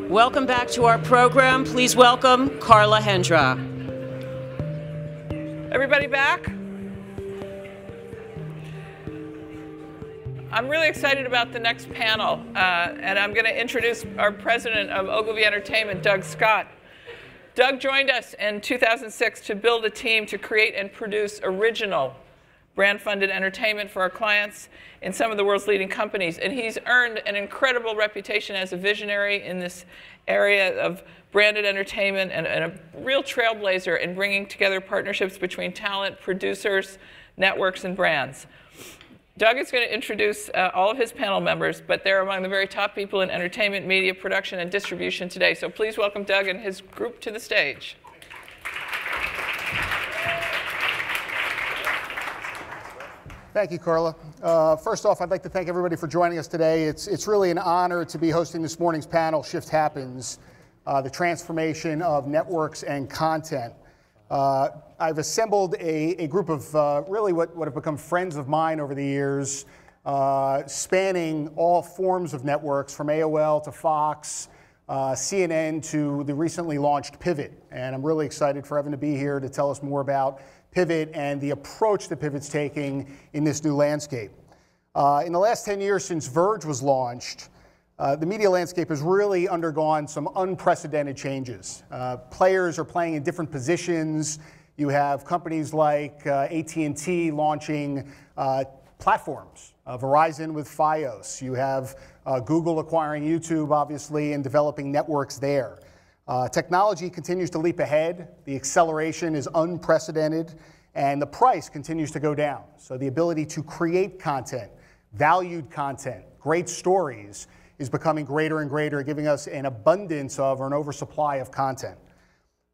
Welcome back to our program. Please welcome Carla Hendra. Everybody back? I'm really excited about the next panel, and I'm going to introduce our president of Ogilvy Entertainment, Doug Scott. Doug joined us in 2006 to build a team to create and produce original brand-funded entertainment for our clients in some of the world's leading companies. And he's earned an incredible reputation as a visionary in this area of branded entertainment and a real trailblazer in bringing together partnerships between talent, producers, networks, and brands. Doug is going to introduce all of his panel members, but they're among the very top people in entertainment, media, production, and distribution today. So please welcome Doug and his group to the stage. Thank you, Carla. First off, I'd like to thank everybody for joining us today. It's really an honor to be hosting this morning's panel, Shift Happens, the transformation of networks and content. I've assembled a group of really what have become friends of mine over the years, spanning all forms of networks, from AOL to Fox, CNN to the recently launched Pivot. And I'm really excited for Evan to be here to tell us more about Pivot and the approach that Pivot's taking in this new landscape. In the last 10 years since Verge was launched, the media landscape has really undergone some unprecedented changes. Players are playing in different positions. You have companies like AT&T launching platforms, Verizon with Fios. You have Google acquiring YouTube, obviously, and developing networks there. Technology continues to leap ahead. The acceleration is unprecedented, and the price continues to go down. So the ability to create content, valued content, great stories is becoming greater and greater, giving us an abundance of or an oversupply of content.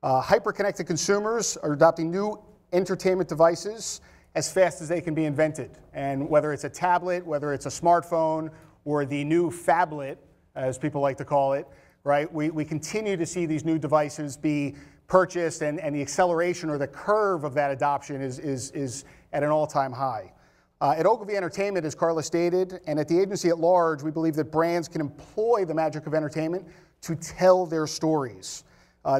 Hyper-connected consumers are adopting new entertainment devices as fast as they can be invented. And whether it's a tablet, whether it's a smartphone, or the new phablet, as people like to call it, right? We continue to see these new devices be purchased, and the acceleration or the curve of that adoption is at an all-time high. At Ogilvy Entertainment, as Carla stated, and at the agency at large, we believe that brands can employ the magic of entertainment to tell their stories.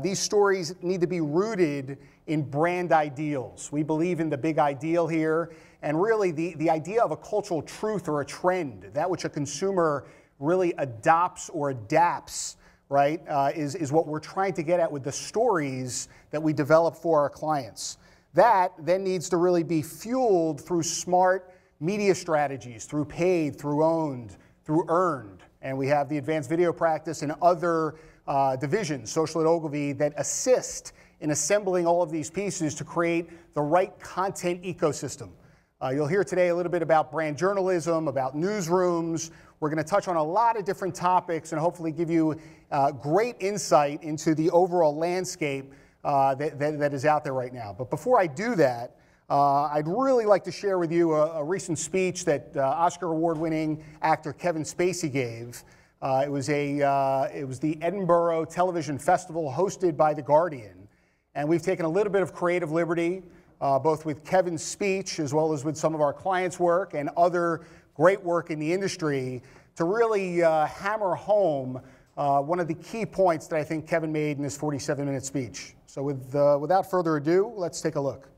These stories need to be rooted in brand ideals. We believe in the big ideal here, and really the idea of a cultural truth or a trend, that which a consumer really adopts or adapts, right, is what we're trying to get at with the stories that we develop for our clients. That then needs to really be fueled through smart media strategies, through paid, through owned, through earned. And we have the advanced video practice and other divisions, Social at Ogilvy, that assist in assembling all of these pieces to create the right content ecosystem. You'll hear today a little bit about brand journalism, about newsrooms. We're going to touch on a lot of different topics and hopefully give you great insight into the overall landscape that is out there right now. But before I do that, I'd really like to share with you a recent speech that Oscar award-winning actor Kevin Spacey gave. It was the Edinburgh Television Festival hosted by The Guardian. And we've taken a little bit of creative liberty, both with Kevin's speech as well as with some of our clients' work and other great work in the industry, to really hammer home one of the key points that I think Kevin made in this 47-minute speech. So without further ado, let's take a look.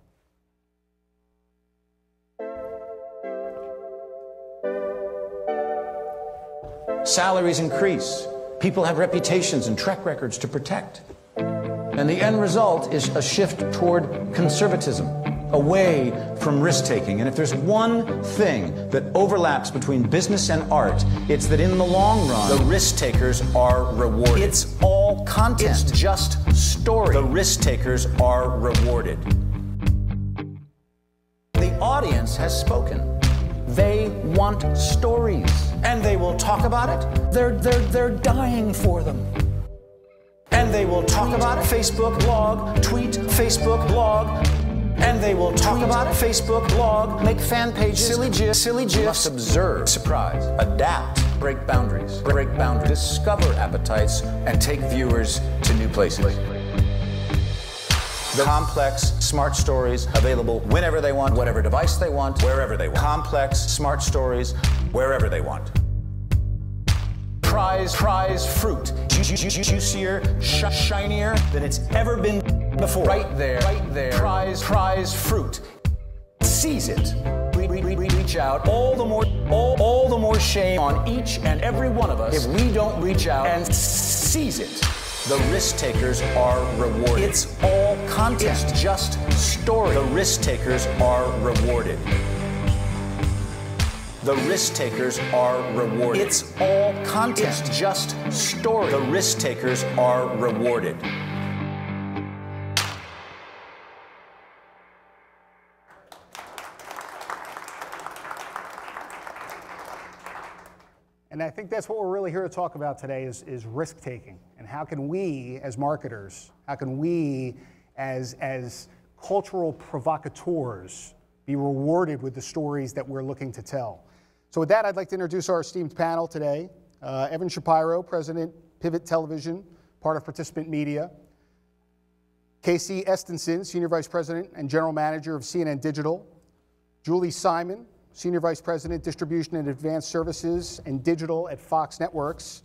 Salaries increase. People have reputations and track records to protect. And the end result is a shift toward conservatism, away from risk-taking. And if there's one thing that overlaps between business and art, it's that in the long run, the risk-takers are rewarded. It's all content. It's just story. The risk-takers are rewarded. The audience has spoken. They want stories. And they will talk about it. They're dying for them. And they will talk about it. Facebook blog, tweet, Facebook blog. And they will talk about it. Facebook blog, make fan pages, silly gifs. Must observe, surprise, adapt, break boundaries, discover appetites, and take viewers to new places. Complex, smart stories available whenever they want, whatever device they want, wherever they want. Complex, smart stories wherever they want. Prize fruit, juicier, shinier than it's ever been before. Right there. Prize fruit. Seize it. Reach out. All the more shame on each and every one of us if we don't reach out and seize it. The risk takers are rewarded. It's all content. It's just story. The risk takers are rewarded. The risk takers are rewarded. It's all content. It's just story. The risk takers are rewarded. And I think that's what we're really here to talk about today is risk-taking. And how can we, as marketers, how can we, as cultural provocateurs, be rewarded with the stories that we're looking to tell? So with that, I'd like to introduce our esteemed panel today. Evan Shapiro, President, Pivot Television, part of Participant Media. Casey Estenson, Senior Vice President and General Manager of CNN Digital. Julie Simon, Senior Vice President, Distribution and Advanced Services and Digital at Fox Networks.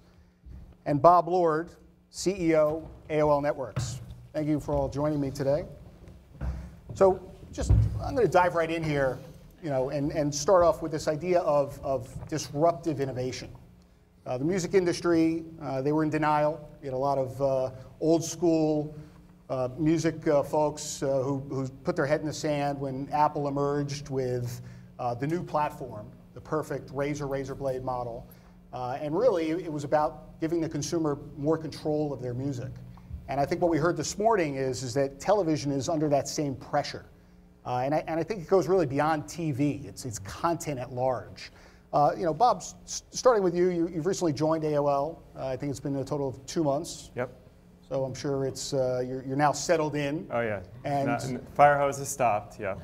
And Bob Lord, CEO, AOL Networks. Thank you for all joining me today. So I'm going to dive right in here, and start off with this idea of disruptive innovation. The music industry, they were in denial. You had a lot of old school music folks who put their head in the sand when Apple emerged with the new platform, the perfect razor blade model. And really, it was about giving the consumer more control of their music. And I think what we heard this morning is that television is under that same pressure. And I think it goes really beyond TV. It's content at large. Bob, starting with you, you've recently joined AOL. I think it's been a total of 2 months. Yep. So I'm sure it's you're now settled in. Oh yeah. And fire hose has stopped. Yeah.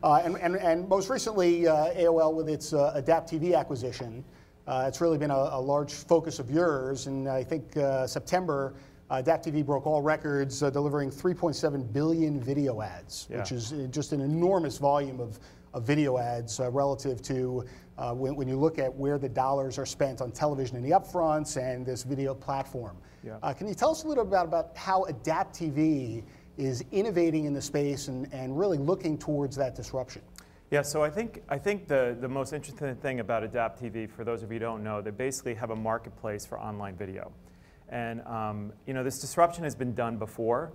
And most recently, AOL with its Adapt TV acquisition, it's really been a large focus of yours. And I think September, Adapt TV broke all records, delivering 3.7 billion video ads, which is just an enormous volume of video ads relative to when you look at where the dollars are spent on television in the upfronts and this video platform. Yeah. Can you tell us a little bit about how Adapt TV is innovating in the space and really looking towards that disruption? Yeah, so I think the most interesting thing about Adapt TV, for those of you who don't know, they basically have a marketplace for online video. And this disruption has been done before.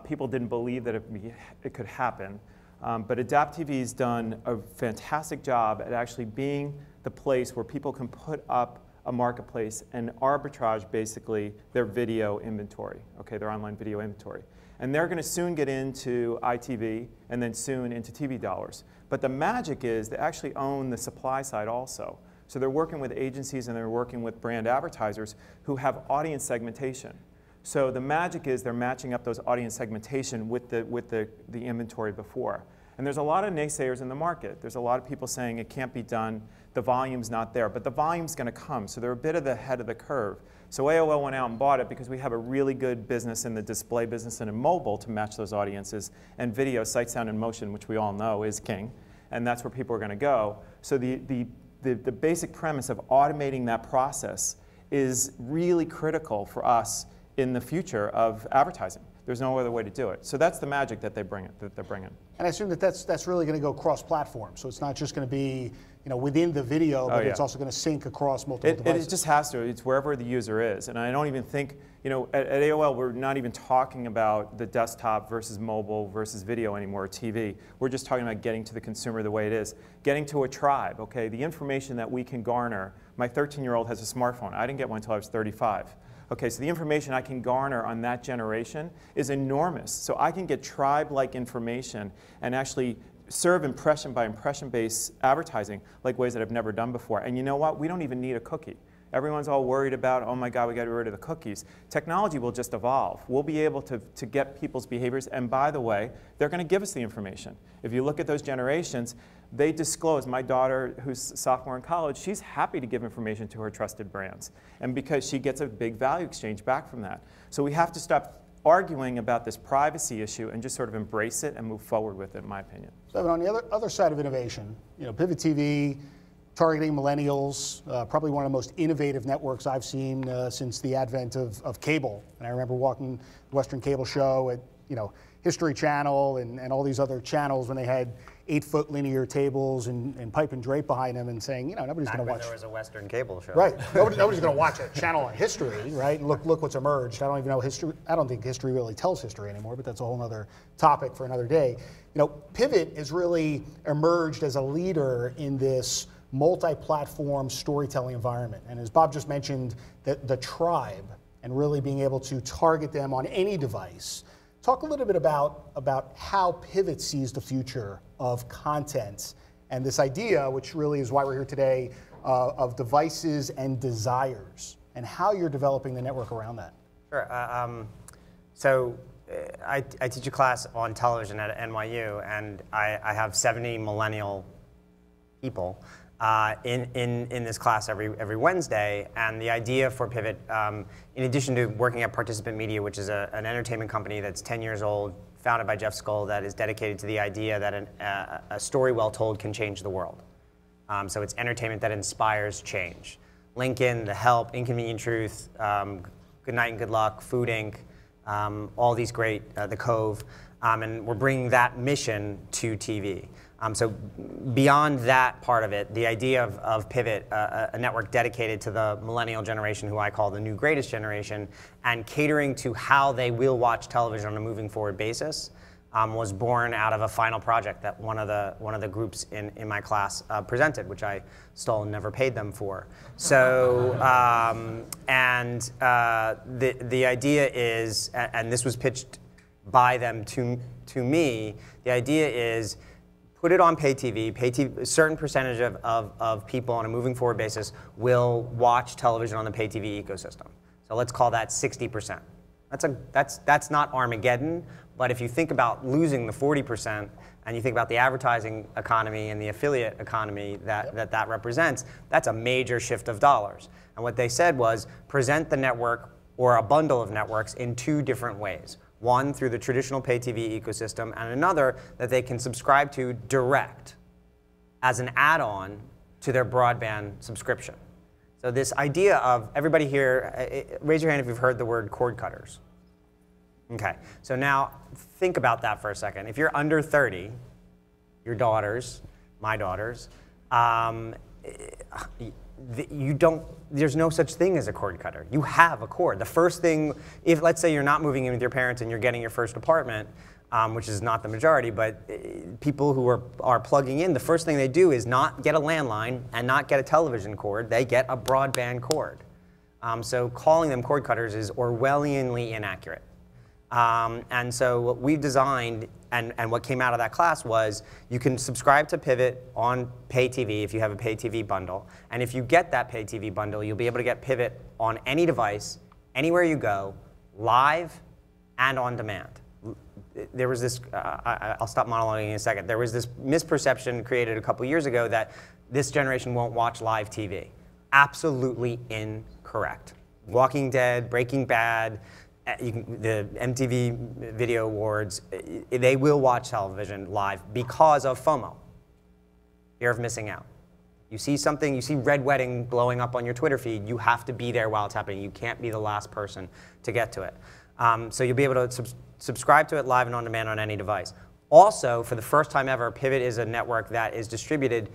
People didn't believe that it could happen. But Adapt TV has done a fantastic job at actually being the place where people can put up a marketplace and arbitrage basically their video inventory, their online video inventory. And they're going to soon get into ITV and then soon into TV dollars. But the magic is they actually own the supply side also. So they're working with agencies and they're working with brand advertisers who have audience segmentation. So the magic is they're matching up those audience segmentation with the inventory before. And there's a lot of naysayers in the market. There's a lot of people saying it can't be done, the volume's not there, but the volume's going to come. So they're a bit of the head of the curve. So AOL went out and bought it because we have a really good business in the display business and in mobile to match those audiences. And video, sight, sound, and motion, which we all know is king. And that's where people are going to go. So the basic premise of automating that process is really critical for us in the future of advertising. There's no other way to do it. So that's the magic that they're bringing. And I assume that's really going to go cross-platform. So it's not just going to be within the video, but it's also going to sync across multiple devices. It just has to. It's wherever the user is. And I don't even think, at AOL, we're not even talking about the desktop versus mobile versus video anymore, or TV. We're just talking about getting to the consumer the way it is. Getting to a tribe, The information that we can garner. My 13-year-old has a smartphone. I didn't get one until I was 35. So the information I can garner on that generation is enormous. So I can get tribe-like information and actually serve impression by impression-based advertising like ways that I've never done before. And you know what? We don't even need a cookie. Everyone's all worried about, oh my God, we got to get rid of the cookies. Technology will just evolve. We'll be able to get people's behaviors. And by the way, they're going to give us the information. If you look at those generations, they disclose. My daughter, who's a sophomore in college, she's happy to give information to her trusted brands. And because she gets a big value exchange back from that. So we have to stop arguing about this privacy issue and just sort of embrace it and move forward with it, in my opinion. So on the other side of innovation, Pivot TV, targeting millennials, probably one of the most innovative networks I've seen since the advent of cable. And I remember walking the Western Cable Show at, History Channel and all these other channels when they had 8-foot linear tables and pipe and drape behind them and saying, nobody's going to watch. There was a Western Cable show. Right. Nobody's going to watch a channel on history, right? And look what's emerged. I don't even know history. I don't think history really tells history anymore, but that's a whole other topic for another day. Pivot has really emerged as a leader in this multi-platform storytelling environment. And as Bob just mentioned, the tribe and really being able to target them on any device. Talk a little bit about how Pivot sees the future of content and this idea, which really is why we're here today, of devices and desires, and how you're developing the network around that. Sure. I teach a class on television at NYU, and I have 70 millennial people in this class every Wednesday. And the idea for Pivot, in addition to working at Participant Media, which is an entertainment company that's 10 years old, founded by Jeff Skoll, that is dedicated to the idea that a story well told can change the world. So it's entertainment that inspires change. Lincoln, The Help, Inconvenient Truth, Good Night and Good Luck, Food Inc., all these great, The Cove, and we're bringing that mission to TV. So beyond that part of it, the idea of Pivot, a network dedicated to the millennial generation, who I call the new greatest generation, and catering to how they will watch television on a moving forward basis, was born out of a final project that one of the groups in my class presented, which I stole and never paid them for. So the idea is, and this was pitched by them to me, the idea is, put it on pay TV. A certain percentage of people on a moving forward basis will watch television on the pay TV ecosystem. So let's call that 60%. That's not Armageddon, but if you think about losing the 40% and you think about the advertising economy and the affiliate economy that represents, that's a major shift of dollars. And what they said was present the network or a bundle of networks in two different ways. One, through the traditional pay TV ecosystem, and another that they can subscribe to direct as an add-on to their broadband subscription. So this idea of, everybody here, raise your hand if you've heard the word cord cutters. Okay, so now think about that for a second. If you're under 30, your daughters, my daughters, there's no such thing as a cord cutter. You have a cord. The first thing, if let's say you're not moving in with your parents and you're getting your first apartment, which is not the majority, but people who are plugging in, the first thing they do is not get a landline and not get a television cord. They get a broadband cord. So calling them cord cutters is Orwellianly inaccurate. And so what we designed and what came out of that class was you can subscribe to Pivot on pay TV if you have a pay TV bundle. And if you get that pay TV bundle, you'll be able to get Pivot on any device, anywhere you go, live and on demand. There was this, I'll stop monologuing in a second. There was this misperception created a couple years ago that this generation won't watch live TV. Absolutely incorrect. Walking Dead, Breaking Bad, the MTV Video Awards, they will watch television live because of FOMO, fear of missing out. You see something, you see Red Wedding blowing up on your Twitter feed, you have to be there while it's happening. You can't be the last person to get to it. So you'll be able to subscribe to it live and on demand on any device. Also, for the first time ever, Pivot is a network that is distributed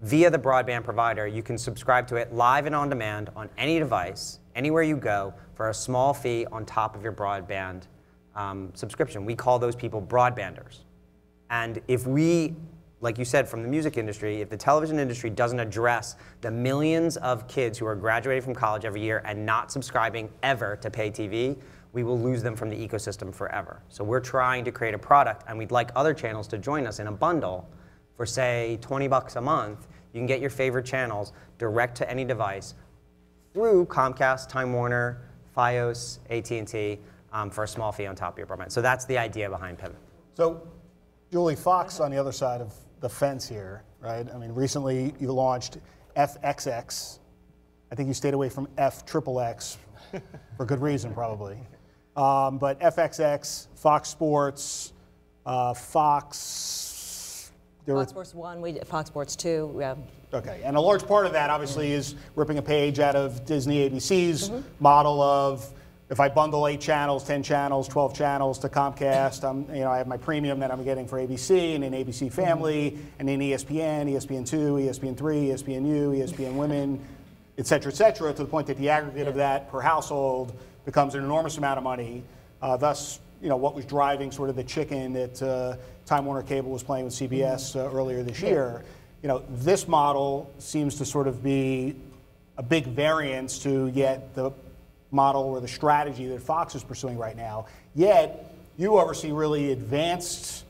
via the broadband provider. You can subscribe to it live and on demand on any device, anywhere you go, for a small fee on top of your broadband subscription. We call those people broadbanders. And if we, like you said, from the music industry, if the television industry doesn't address the millions of kids who are graduating from college every year and not subscribing ever to pay TV, we will lose them from the ecosystem forever. So we're trying to create a product, and we'd like other channels to join us in a bundle for, say, $20 a month. You can get your favorite channels direct to any device through Comcast, Time Warner, Fios, AT&T, for a small fee on top of your broadband. So that's the idea behind Pivot. So, Julie, Fox on the other side of the fence here, right? I mean, recently you launched FXX. I think you stayed away from FXXX for good reason, probably. But FXX, Fox Sports, Fox. Fox Sports 1, we did Fox Sports 2. Yeah. Okay, and a large part of that obviously is ripping a page out of Disney ABC's model of, if I bundle 8 channels, 10 channels, 12 channels to Comcast, I have my premium that I'm getting for ABC and an ABC Family, and then ESPN, ESPN2, ESPN3, ESPNU, ESPN Women, et cetera, to the point that the aggregate of that per household becomes an enormous amount of money. Thus, what was driving sort of the chicken that Time Warner Cable was playing with CBS earlier this year. This model seems to sort of be a big variance to yet the model or the strategy that Fox is pursuing right now. Yet, you oversee really advanced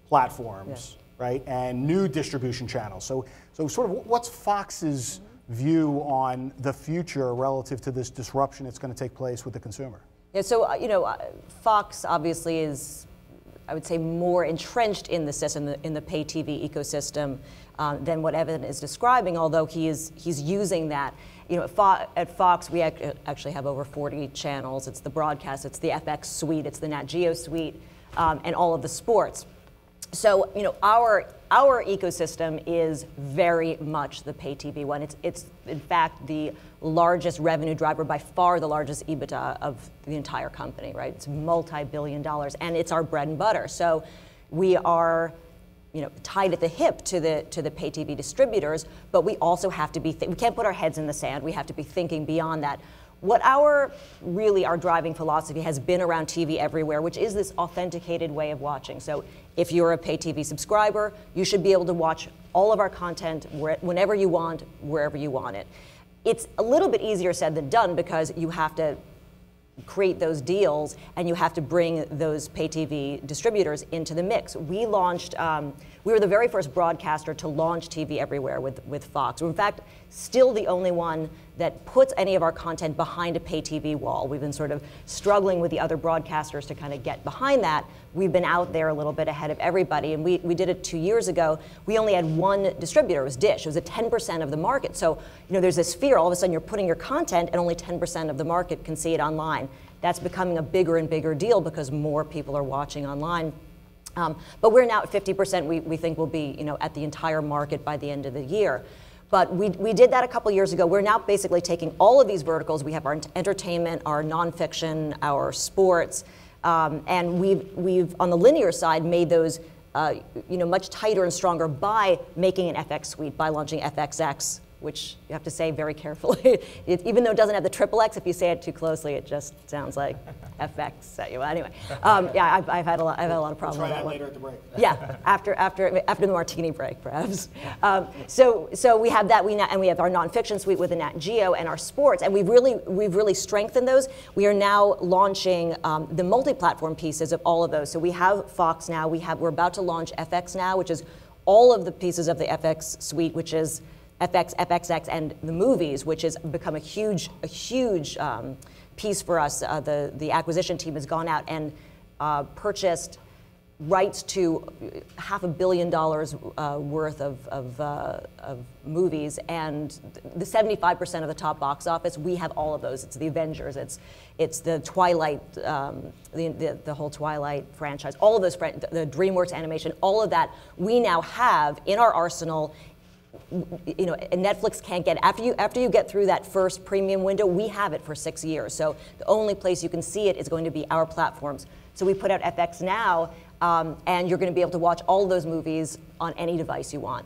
platforms, right, and new distribution channels. So sort of what's Fox's view on the future relative to this disruption that's going to take place with the consumer? Yeah, so Fox obviously is, I would say, more entrenched in the system, in the pay TV ecosystem than what Evan is describing, although he's using that. At Fox, we actually have over 40 channels. It's the broadcast, it's the FX suite, it's the Nat Geo suite, and all of the sports. So, our ecosystem is very much the pay TV one. It's in fact the largest revenue driver, by far the largest EBITDA of the entire company, right? It's multi-billion dollars, and it's our bread and butter. So we are, tied at the hip to the pay TV distributors, but we also have to be, we can't put our heads in the sand. We have to be thinking beyond that. What our driving philosophy has been around TV everywhere, which is this authenticated way of watching. So if you're a pay TV subscriber, you should be able to watch all of our content whenever you want, wherever you want it. It's a little bit easier said than done because you have to create those deals and you have to bring those pay TV distributors into the mix. We launched, we were the very first broadcaster to launch TV everywhere with Fox. We're in fact still the only one that puts any of our content behind a pay TV wall. We've been sort of struggling with the other broadcasters to kind of get behind that. We've been out there a little bit ahead of everybody, and we did it 2 years ago. We only had one distributor, it was Dish. It was at 10% of the market. So, there's this fear, all of a sudden you're putting your content and only 10% of the market can see it online. That's becoming a bigger and bigger deal because more people are watching online. But we're now at 50%. We think we'll be, at the entire market by the end of the year. But we did that a couple years ago. We're now basically taking all of these verticals. We have our entertainment, our nonfiction, our sports, and we've on the linear side made those much tighter and stronger by making an FX suite, by launching FXX, which you have to say very carefully. Even though it doesn't have the triple X, if you say it too closely, it just sounds like FX at you. Anyway, yeah, I've had a lot of problems with that one. Later at the break. Yeah, after the martini break, perhaps. So we have that. And we have our nonfiction suite with the Nat Geo and our sports, and we've really strengthened those. We are now launching the multi-platform pieces of all of those. So we have Fox now. We're about to launch FX now, which is all of the pieces of the FX suite, which is FX, FXX, and the movies, which has become a huge piece for us. The acquisition team has gone out and purchased rights to $500 million worth of movies, and the 75% of the top box office. We have all of those. It's the Avengers. It's the Twilight, the whole Twilight franchise. All of those, the DreamWorks animation. All of that we now have in our arsenal. Netflix can't get it. After you get through that first premium window, we have it for 6 years. So the only place you can see it is going to be our platforms. So we put out FX now, and you're going to be able to watch all of those movies on any device you want.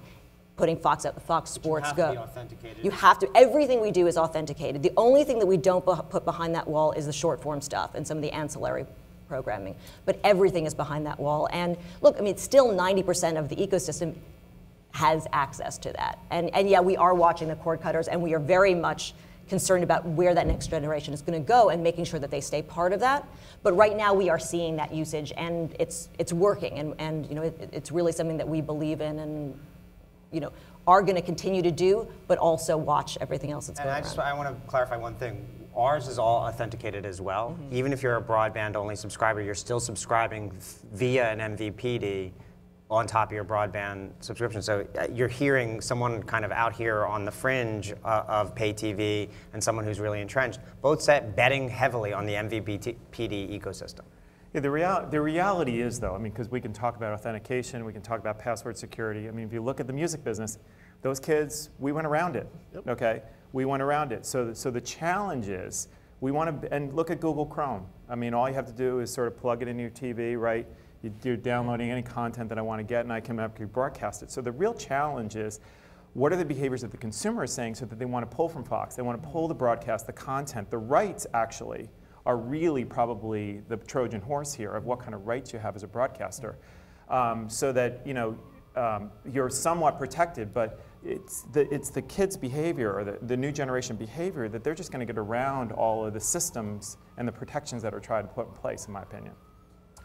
Putting Fox Sports Go. You have to be authenticated. You have to. Everything we do is authenticated. The only thing that we don't put behind that wall is the short form stuff and some of the ancillary programming. But everything is behind that wall. And look, still 90% of the ecosystem has access to that. And yeah, we are watching the cord cutters, and we are very much concerned about where that next generation is going to go and making sure that they stay part of that. But right now we are seeing that usage, and it's working, and it's really something that we believe in and are going to continue to do, but also watch everything else that's going on. I want to clarify one thing. Ours is all authenticated as well. Mm-hmm. Even if you're a broadband-only subscriber, you're still subscribing via an MVPD on top of your broadband subscription. So you're hearing someone kind of out here on the fringe of pay TV and someone who's really entrenched, both set betting heavily on the MVPD ecosystem. Yeah, the reality is, though, I mean, because we can talk about authentication, we can talk about password security. I mean, if you look at the music business, those kids, we went around it, okay? We went around it. So the challenge is, we want to, and look at Google Chrome. I mean, all you have to do is sort of plug it into your TV, right? You're downloading any content that I want to get, and I can broadcast it. So the real challenge is, what are the behaviors that the consumer is saying so that they want to pull from Fox? They want to pull the broadcast, the content. The rights, actually, are really probably the Trojan horse here of what kind of rights you have as a broadcaster. So that, you know, you're somewhat protected, but it's the kids' behavior, or the new generation behavior, that they're just going to get around all of the systems and the protections that are tried to put in place, in my opinion.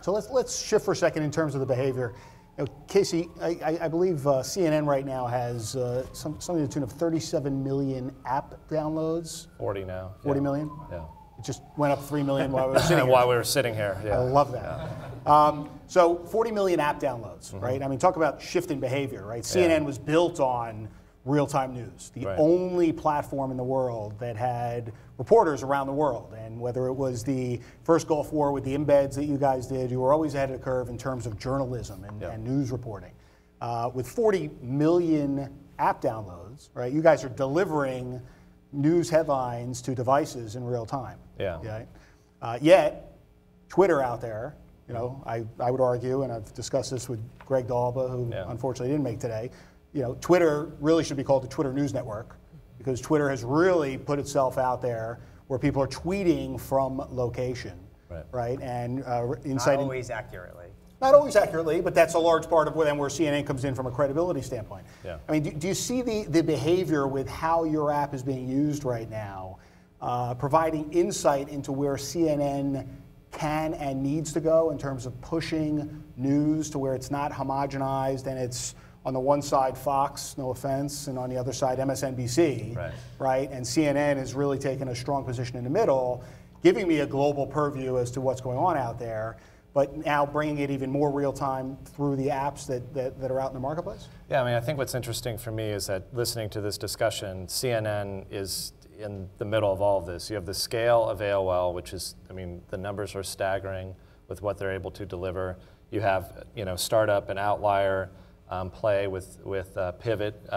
So let's shift for a second in terms of the behavior. You know, Casey, I believe CNN right now has something to the tune of 37 million app downloads. 40 now. 40 million? Yeah. It just went up 3 million while we were sitting here. While we were sitting here, yeah. I love that. Yeah. So 40 million app downloads, right? I mean, talk about shift in behavior, right? CNN was built on real-time news, the only platform in the world that had reporters around the world. And whether it was the first Gulf War with the embeds that you guys did, you were always ahead of the curve in terms of journalism and news reporting. With 40 million app downloads, right, you guys are delivering news headlines to devices in real time. Yeah. Okay? Yet, Twitter out there, you know, I would argue, and I've discussed this with Greg Dalba, who unfortunately didn't make today, you know, Twitter really should be called the Twitter News Network, because Twitter has really put itself out there where people are tweeting from location, right? And inciting. Not always accurately. Not always accurately, but that's a large part of where CNN comes in from a credibility standpoint. Yeah. I mean, do you see the behavior with how your app is being used right now, providing insight into where CNN can and needs to go in terms of pushing news to where it's not homogenized and it's on the one side Fox, no offense, and on the other side MSNBC, right? And CNN has really taken a strong position in the middle, giving me a global purview as to what's going on out there, but now bringing it even more real time through the apps that are out in the marketplace? Yeah, I mean, I think what's interesting for me is that listening to this discussion, CNN is in the middle of all of this. You have the scale of AOL, which is, I mean, the numbers are staggering with what they're able to deliver. You have, you know, startup and outlier play with Pivot,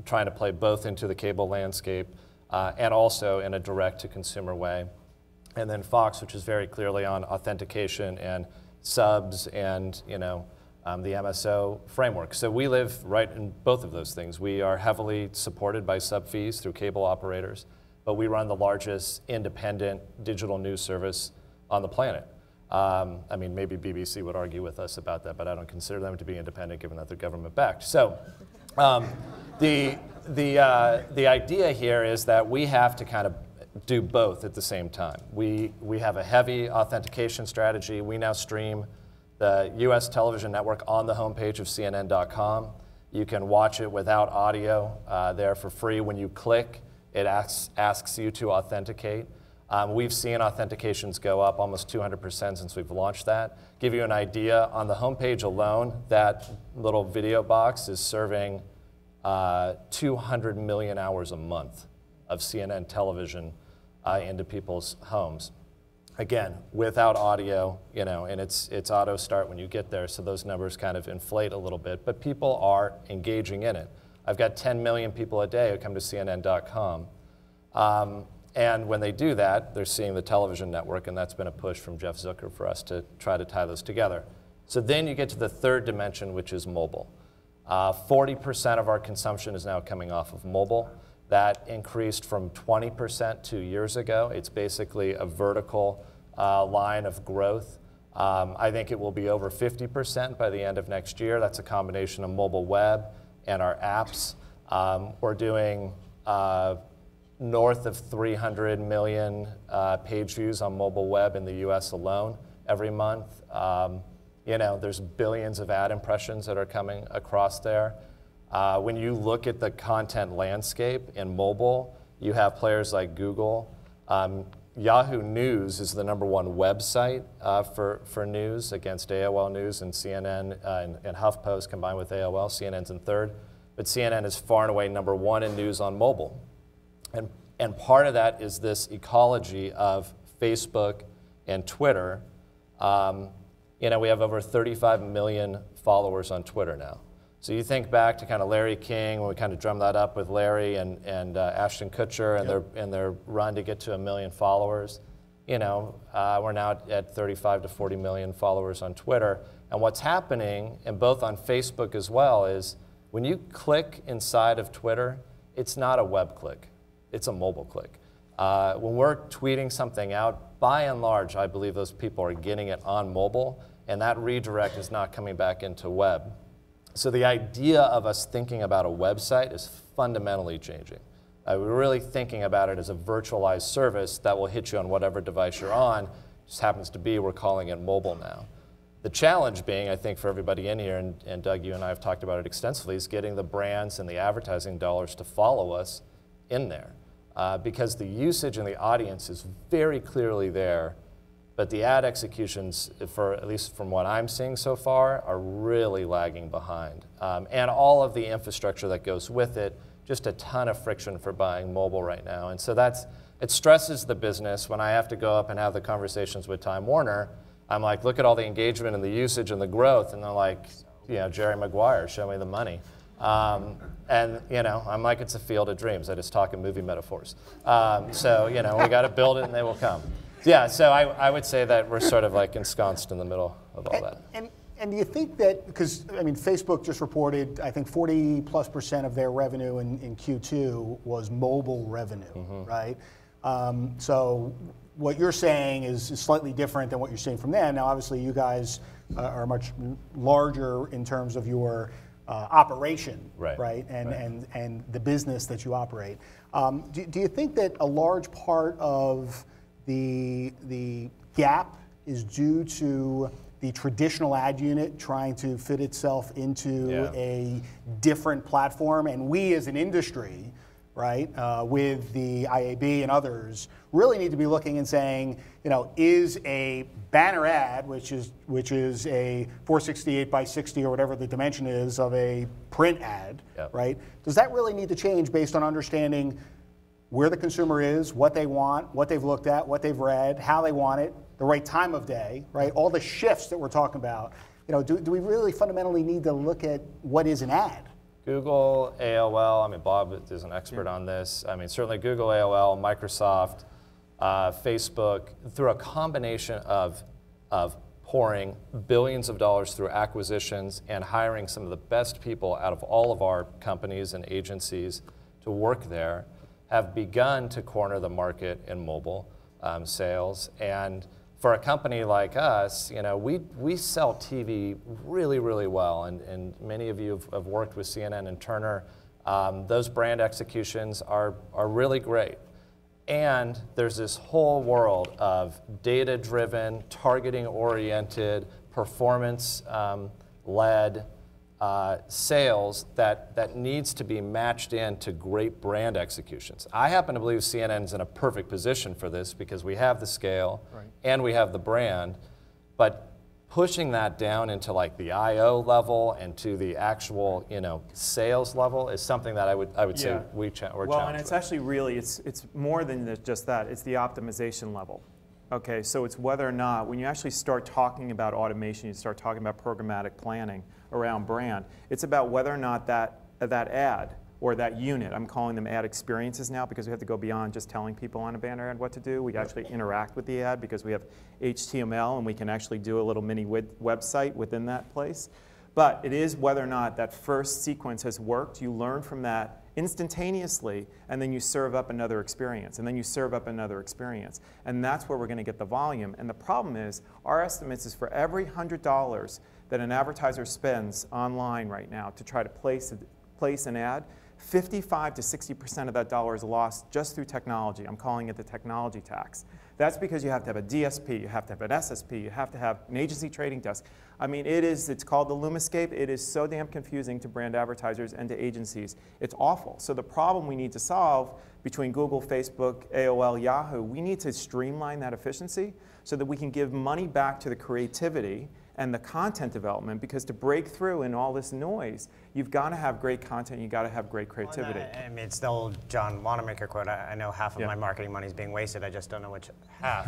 trying to play both into the cable landscape and also in a direct-to-consumer way. And then Fox, which is very clearly on authentication and subs and, you know, the MSO framework. So we live right in both of those things. We are heavily supported by sub fees through cable operators, but we run the largest independent digital news service on the planet. I mean, maybe BBC would argue with us about that, but I don't consider them to be independent given that they're government-backed. So the idea here is that we have to kind of do both at the same time. We have a heavy authentication strategy. We now stream the US television network on the homepage of CNN.com. You can watch it without audio there for free. When you click, it asks you to authenticate. We've seen authentications go up almost 200% since we've launched that. Give you an idea, on the homepage alone, that little video box is serving 200 million hours a month of CNN television into people's homes. Again, without audio, you know, and it's auto start when you get there, so those numbers kind of inflate a little bit, but people are engaging in it. I've got 10 million people a day who come to CNN.com. And when they do that, they're seeing the television network, and that's been a push from Jeff Zucker for us to try to tie those together. So then you get to the third dimension, which is mobile. 40% of our consumption is now coming off of mobile. That increased from 20% 2 years ago. It's basically a vertical line of growth. I think it will be over 50% by the end of next year. That's a combination of mobile web and our apps. We're doing north of 300 million page views on mobile web in the US alone every month. You know, there's billions of ad impressions that are coming across there. When you look at the content landscape in mobile, you have players like Google, Yahoo News is the #1 website for news against AOL News and CNN and HuffPost combined with AOL. CNN's in third, but CNN is far and away #1 in news on mobile. And part of that is this ecology of Facebook and Twitter. You know, we have over 35 million followers on Twitter now. So you think back to kind of Larry King, when we kind of drummed that up with Larry and Ashton Kutcher and their run to get to 1 million followers. You know, we're now at 35 to 40 million followers on Twitter. And what's happening, and both on Facebook as well, is when you click inside of Twitter, it's not a web click, it's a mobile click. When we're tweeting something out, by and large, I believe those people are getting it on mobile, and that redirect is not coming back into web. So the idea of us thinking about a website is fundamentally changing. We're really thinking about it as a virtualized service that will hit you on whatever device you're on. It just happens to be, we're calling it mobile now. The challenge being, I think for everybody in here, and Doug, you and I have talked about it extensively, is getting the brands and the advertising dollars to follow us in there. Because the usage and the audience is very clearly there, but the ad executions, at least from what I'm seeing so far, are really lagging behind. And all of the infrastructure that goes with it, just a ton of friction for buying mobile right now. And so it stresses the business. When I have to go up and have the conversations with Time Warner, I'm like, look at all the engagement and the usage and the growth, and they're like, you know, Jerry Maguire, show me the money. And, you know, I'm like, it's a field of dreams. I just talk in movie metaphors. So, you know, we got to build it and they will come. Yeah, so I would say that we're sort of like ensconced in the middle of all that. And do you think that, because, I mean, Facebook just reported, I think 40+% of their revenue in Q2 was mobile revenue, right? So what you're saying is slightly different than what you're seeing from them. Now, obviously, you guys are much larger in terms of your operation, right? And the business that you operate. Do you think that a large part of the gap is due to the traditional ad unit trying to fit itself into a different platform, and we as an industry, right, with the IAB and others, really need to be looking and saying, you know, is a banner ad, which is a 468 by 60 or whatever the dimension is of a print ad, right? Does that really need to change based on understanding where the consumer is, what they want, what they've looked at, what they've read, how they want it, the right time of day, right? All the shifts that we're talking about. You know, do we really fundamentally need to look at what is an ad? Google, AOL, I mean, Bob is an expert on this. I mean, certainly Google, AOL, Microsoft, Facebook, through a combination of pouring billions of dollars through acquisitions and hiring some of the best people out of all of our companies and agencies to work there, have begun to corner the market in mobile sales. And for a company like us, you know, we sell TV really, really well, and many of you have worked with CNN and Turner. Those brand executions are really great. And there's this whole world of data-driven, targeting-oriented, performance-led sales that needs to be matched into great brand executions. I happen to believe CNN's in a perfect position for this because we have the scale and we have the brand, but pushing that down into like the IO level and to the actual, you know, sales level is something that I would say we're challenged. Well, and it's actually really, it's more than just that. It's the optimization level. Okay, so it's whether or not, when you actually start talking about automation, you start talking about programmatic planning around brand, it's about whether or not that ad or that unit, I'm calling them ad experiences now because we have to go beyond just telling people on a banner ad what to do. We actually interact with the ad because we have HTML and we can actually do a little mini website within that place. But it is whether or not that first sequence has worked. You learn from that instantaneously, and then you serve up another experience, and then you serve up another experience. And that's where we're going to get the volume. And the problem is, our estimates is for every $100 that an advertiser spends online right now to try to place an ad, 55 to 60% of that dollar is lost just through technology. I'm calling it the technology tax. That's because you have to have a DSP, you have to have an SSP, you have to have an agency trading desk. I mean, it's called the Lumascape. It is so damn confusing to brand advertisers and to agencies. It's awful. So the problem we need to solve between Google, Facebook, AOL, Yahoo, we need to streamline that efficiency so that we can give money back to the creativity and the content development, because to break through in all this noise, you've got to have great content, you've got to have great creativity. I mean, it's the old John Wanamaker quote, I know half of my marketing money is being wasted, I just don't know which half.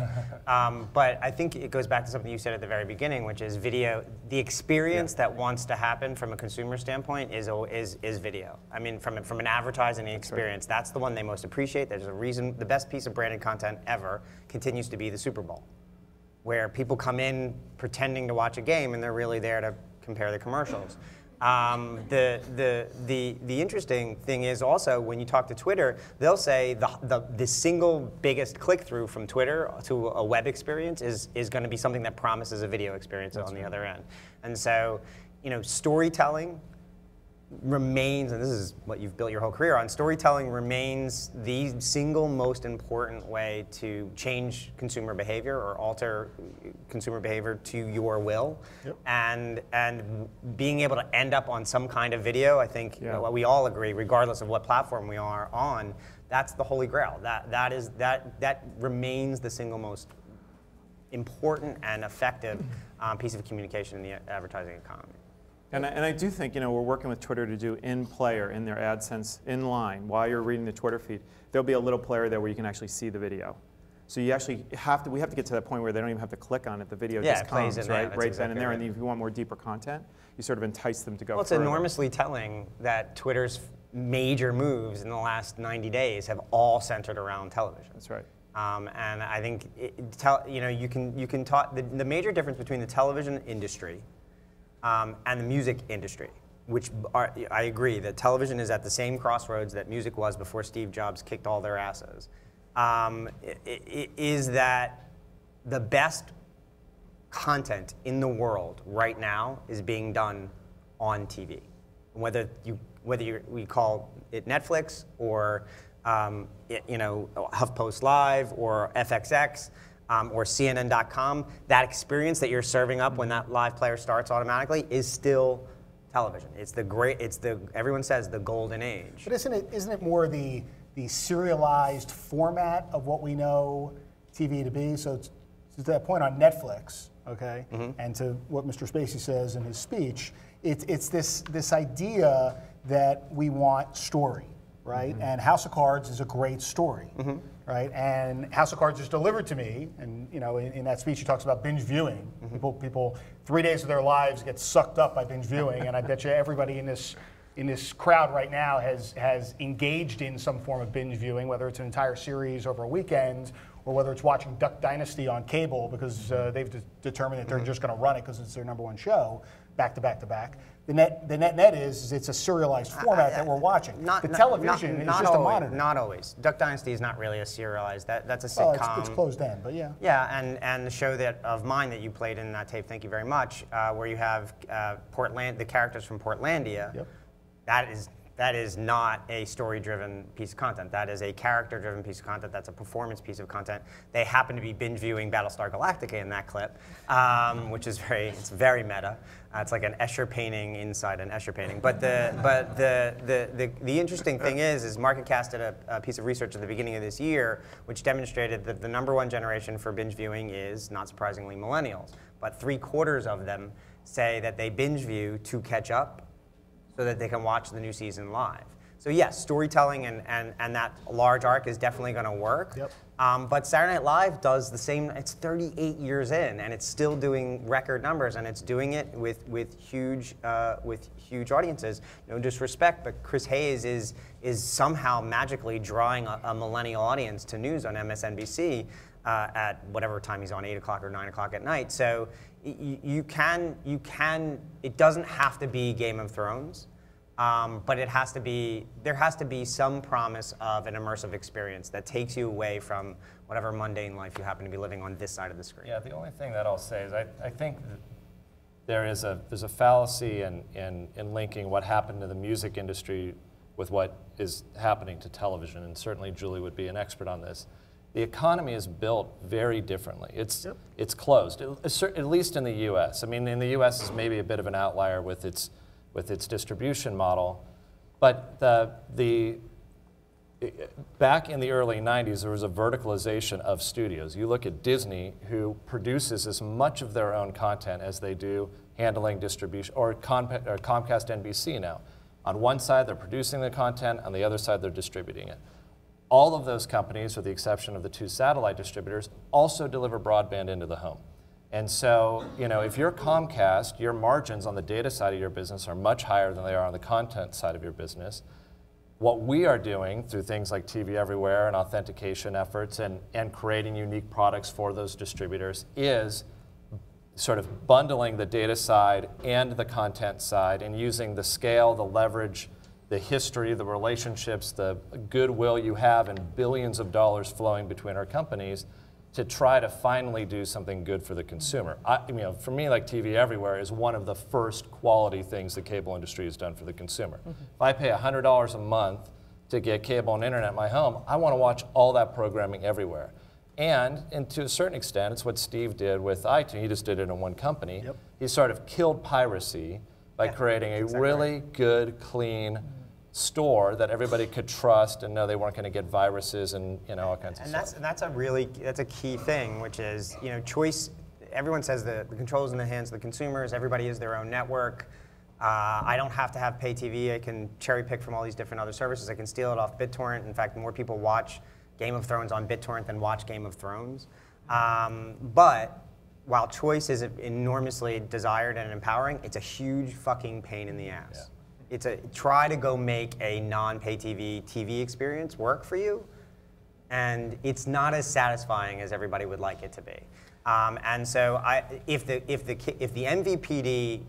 But I think it goes back to something you said at the very beginning, which is video, the experience that wants to happen from a consumer standpoint is video. I mean, from an advertising experience, that's the one they most appreciate. There's a reason, the best piece of branded content ever continues to be the Super Bowl, where people come in pretending to watch a game and they're really there to compare the commercials. The interesting thing is also when you talk to Twitter, they'll say the single biggest click-through from Twitter to a web experience is going to be something that promises a video experience on the other end. And so, you know, storytelling remains, and this is what you've built your whole career on, storytelling remains the single most important way to change consumer behavior or alter consumer behavior to your will. Yep. And being able to end up on some kind of video, I think what we all agree, regardless of what platform we are on, that's the holy grail. That remains the single most important and effective piece of communication in the advertising economy. And I do think, you know, we're working with Twitter to do in-player, in their AdSense, in line, while you're reading the Twitter feed. There'll be a little player there where you can actually see the video. So you actually we have to get to that point where they don't even have to click on it. The video just comes, right then and there. And if you want more deeper content, you sort of entice them to go further. It's enormously telling that Twitter's major moves in the last 90 days have all centered around television. That's right. And I think, you can talk, the major difference between the television industry and the music industry, which I agree that television is at the same crossroads that music was before Steve Jobs kicked all their asses, is that the best content in the world right now is being done on TV. Whether we call it Netflix or HuffPost Live or FXX, or CNN.com, that experience that you're serving up when that live player starts automatically is still television. Everyone says the golden age. But isn't it more the serialized format of what we know TV to be? So to that point on Netflix, okay, and to what Mr. Spacey says in his speech, it's this idea that we want story, right? And House of Cards is a great story. Right, and House of Cards is delivered to me, and you know, in that speech he talks about binge viewing. People 3 days of their lives get sucked up by binge viewing, and I bet you everybody in this crowd right now has engaged in some form of binge viewing, whether it's an entire series over a weekend, or whether it's watching Duck Dynasty on cable because they've determined that they're just going to run it because it's their #1 show, back to back to back. The net is it's a serialized format that we're watching. The television is just a monitor. Not always. Duck Dynasty is not really a serialized. That's a sitcom. It's closed end, but yeah. Yeah, and the show of mine that you played in that tape, thank you very much, where you have the characters from Portlandia. Yep. That is not a story-driven piece of content. That is a character-driven piece of content. That's a performance piece of content. They happen to be binge-viewing Battlestar Galactica in that clip, which is very meta. It's like an Escher painting inside an Escher painting. But the interesting thing is MarketCast did a piece of research at the beginning of this year, which demonstrated that the #1 generation for binge viewing is, not surprisingly, millennials. But 3/4 of them say that they binge view to catch up, so that they can watch the new season live. So yes, storytelling and that large arc is definitely going to work. Yep. But Saturday Night Live does the same. It's 38 years in, and it's still doing record numbers, and it's doing it with huge audiences. No disrespect, but Chris Hayes is somehow magically drawing a millennial audience to news on MSNBC at whatever time he's on, 8 o'clock or 9 o'clock at night. So it doesn't have to be Game of Thrones, but there has to be some promise of an immersive experience that takes you away from whatever mundane life you happen to be living on this side of the screen. Yeah, the only thing that I'll say is I think that there's a fallacy in linking what happened to the music industry with what is happening to television, and certainly Julie would be an expert on this. the economy is built very differently. It's closed, at least in the U.S. I mean, in the U.S. is maybe a bit of an outlier with its distribution model, but back in the early 90s, there was a verticalization of studios. You look at Disney, who produces as much of their own content as they do handling distribution, or Comcast NBC now. On one side, they're producing the content, on the other side, they're distributing it. All of those companies, with the exception of the 2 satellite distributors, also deliver broadband into the home. And so, you know, if you're Comcast, your margins on the data side of your business are much higher than they are on the content side of your business. What we are doing through things like TV Everywhere and authentication efforts and creating unique products for those distributors is sort of bundling the data side and the content side and using the scale, the leverage, the history, the relationships, the goodwill you have, and billions of dollars flowing between our companies to try to finally do something good for the consumer. You know, for me, like TV Everywhere is one of the first quality things the cable industry has done for the consumer. If I pay $100 a month to get cable and internet in my home, I want to watch all that programming everywhere. And to a certain extent, it's what Steve did with iTunes. He just did it in one company. He sort of killed piracy by creating a really good, clean store that everybody could trust and know they weren't going to get viruses and, you know, all kinds of stuff. And that's a key thing, which is, you know, choice. Everyone says the control is in the hands of the consumers. Everybody is their own network. I don't have to have pay TV. I can cherry pick from all these different other services. I can steal it off BitTorrent. In fact, more people watch Game of Thrones on BitTorrent than watch Game of Thrones. But while choice is enormously desired and empowering, it's a huge fucking pain in the ass. Try to go make a non-pay TV experience work for you, and it's not as satisfying as everybody would like it to be. And so if the MVPD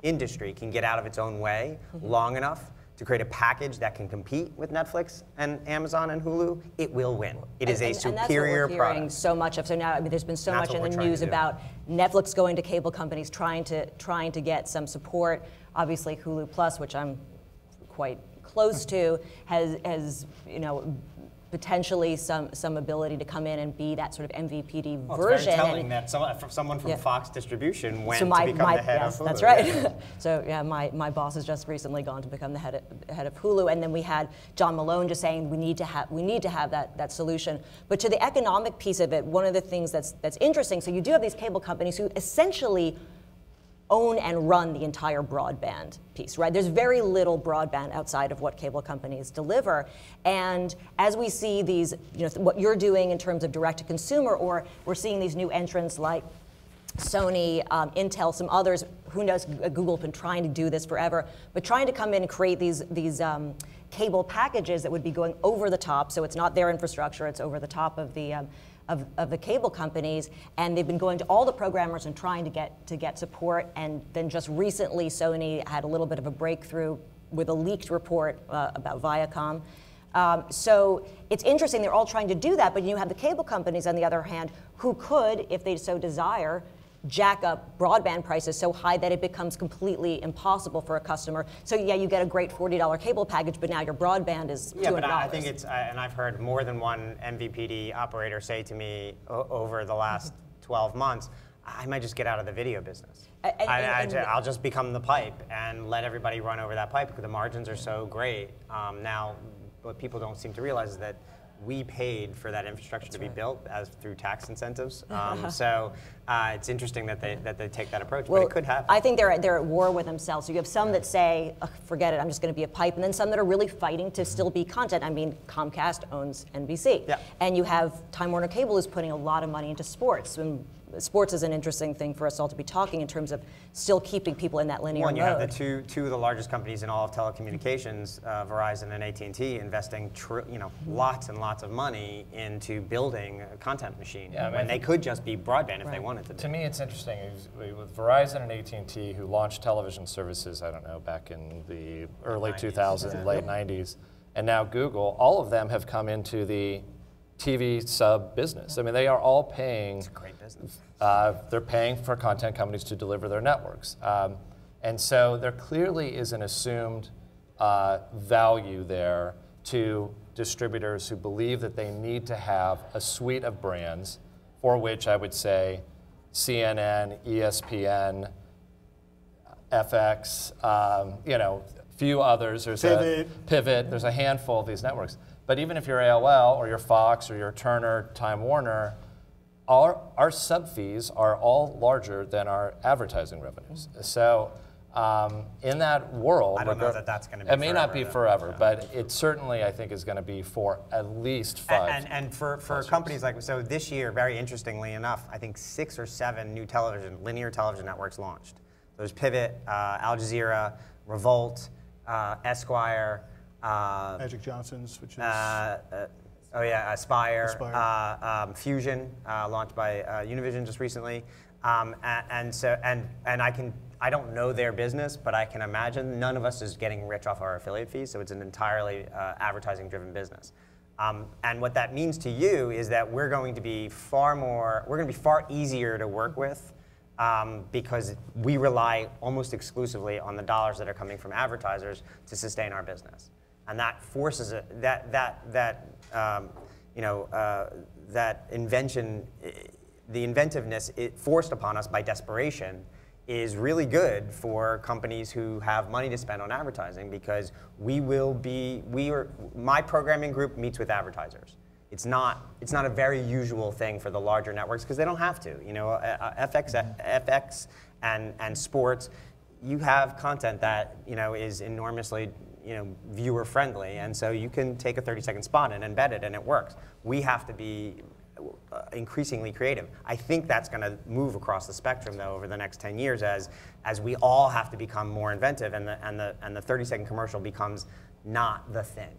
industry can get out of its own way long enough to create a package that can compete with Netflix and Amazon and Hulu, it will win. It is a superior product. That's what we're hearing product. So much of. So now, I mean, there's been so much in the news about Netflix going to cable companies, trying to get some support. Obviously, Hulu Plus, which I'm quite close to, has you know, potentially some ability to come in and be that sort of MVPD version. It's very telling that someone from Fox Distribution went to become the head of Hulu. That's right. So yeah, my boss has just recently gone to become the head of Hulu, and then we had John Malone just saying we need to have that solution. But to the economic piece of it, one of the things that's interesting. So you do have these cable companies who essentially own and run the entire broadband piece, right? There's very little broadband outside of what cable companies deliver. And as we see these, you know, what you're doing in terms of direct to consumer, or we're seeing these new entrants like Sony, Intel, some others, who knows, Google's been trying to do this forever, but trying to come in and create these cable packages that would be going over the top, so it's not their infrastructure, it's over the top of the cable companies, and they've been going to all the programmers and trying to get support. And then just recently, Sony had a little bit of a breakthrough with a leaked report about Viacom. So it's interesting, they're all trying to do that, but you have the cable companies, on the other hand, who could, if they so desire, jack up broadband prices so high that it becomes completely impossible for a customer. So yeah, you get a great $40 cable package, but now your broadband is $200. Yeah, but I think it's, and I've heard more than one MVPD operator say to me over the last 12 months, I might just get out of the video business. I'll just become the pipe and let everybody run over that pipe because the margins are so great. Now, what people don't seem to realize is that we paid for that infrastructure to be built through tax incentives. So it's interesting that they take that approach, but it could happen. I think they're at war with themselves. So you have some that say, forget it, I'm just going to be a pipe, and then some that are really fighting to still be content. I mean, Comcast owns NBC. And you have Time Warner Cable is putting a lot of money into sports. And sports is an interesting thing for us all to be talking in terms of still keeping people in that linear mode. You have the two of the largest companies in all of telecommunications, Verizon and AT&T, investing lots and lots of money into building a content machine when they could just be broadband if they wanted to. To me, it's interesting with Verizon and AT&T, who launched television services, I don't know, back in the early 2000s, late 90s, and now Google. All of them have come into the TV sub business. I mean, they are all paying. It's a great business. They're paying for content companies to deliver their networks. And so there clearly is an assumed value there to distributors who believe that they need to have a suite of brands, for which I would say CNN, ESPN, FX, you know, few others. There's Pivot. There's a handful of these networks. But even if you're AOL or you're Fox or you're Turner, Time Warner, our sub fees are all larger than our advertising revenues. So in that world, I don't know that that's going to be it may forever, not be forever, but it certainly, I think, is going to be for at least 5. And for companies like, so this year, very interestingly enough, I think 6 or 7 new linear television networks launched. There's Pivot, Al Jazeera, Revolt, Esquire, Magic Johnson's, which is Aspire. Fusion, launched by Univision just recently, I don't know their business, but I can imagine none of us is getting rich off our affiliate fees, so it's an entirely advertising-driven business. And what that means to you is that we're going to be far easier to work with because we rely almost exclusively on the dollars that are coming from advertisers to sustain our business. And that forces that invention, the inventiveness forced upon us by desperation is really good for companies who have money to spend on advertising, because my programming group meets with advertisers. It's not a very usual thing for the larger networks because they don't have to. You know, FX and sports, you have content that is enormously viewer friendly, and so you can take a 30-second spot and embed it, and it works. We have to be increasingly creative. I think that's going to move across the spectrum, though, over the next 10 years as we all have to become more inventive, and the 30-second commercial becomes not the thing.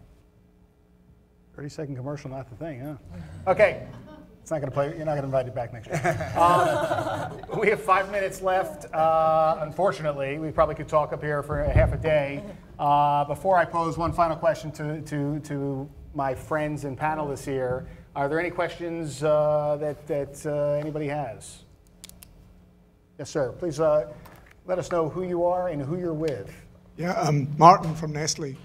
30-second commercial, not the thing, huh? Okay. It's not going to play. You're not going to invite it back next year. We have 5 minutes left. Unfortunately, we probably could talk up here for half a day. Before I pose one final question to my friends and panelists here, are there any questions that anybody has? Yes, sir. Please let us know who you are and who you're with. Yeah, Martin from Nestle.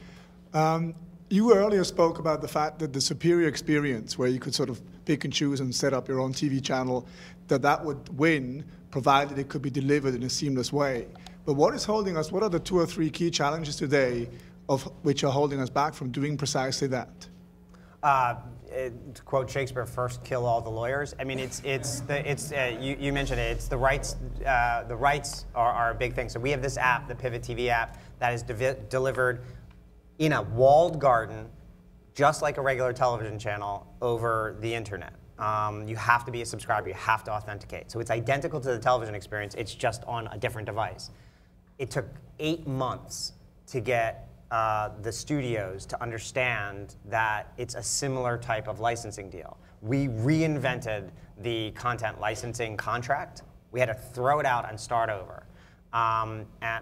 You earlier spoke about the fact that the superior experience, where you could sort of pick and choose and set up your own TV channel, that would win, provided it could be delivered in a seamless way. But what is holding us, what are the 2 or 3 key challenges today of which are holding us back from doing precisely that? To quote Shakespeare, first kill all the lawyers. I mean, you mentioned it. It's the rights. The rights are a big thing. So we have this app, the Pivot TV app, that is delivered in a walled garden, just like a regular television channel, over the internet. You have to be a subscriber. You have to authenticate. So it's identical to the television experience. It's just on a different device. It took 8 months to get the studios to understand that it's a similar type of licensing deal. We reinvented the content licensing contract. We had to throw it out and start over.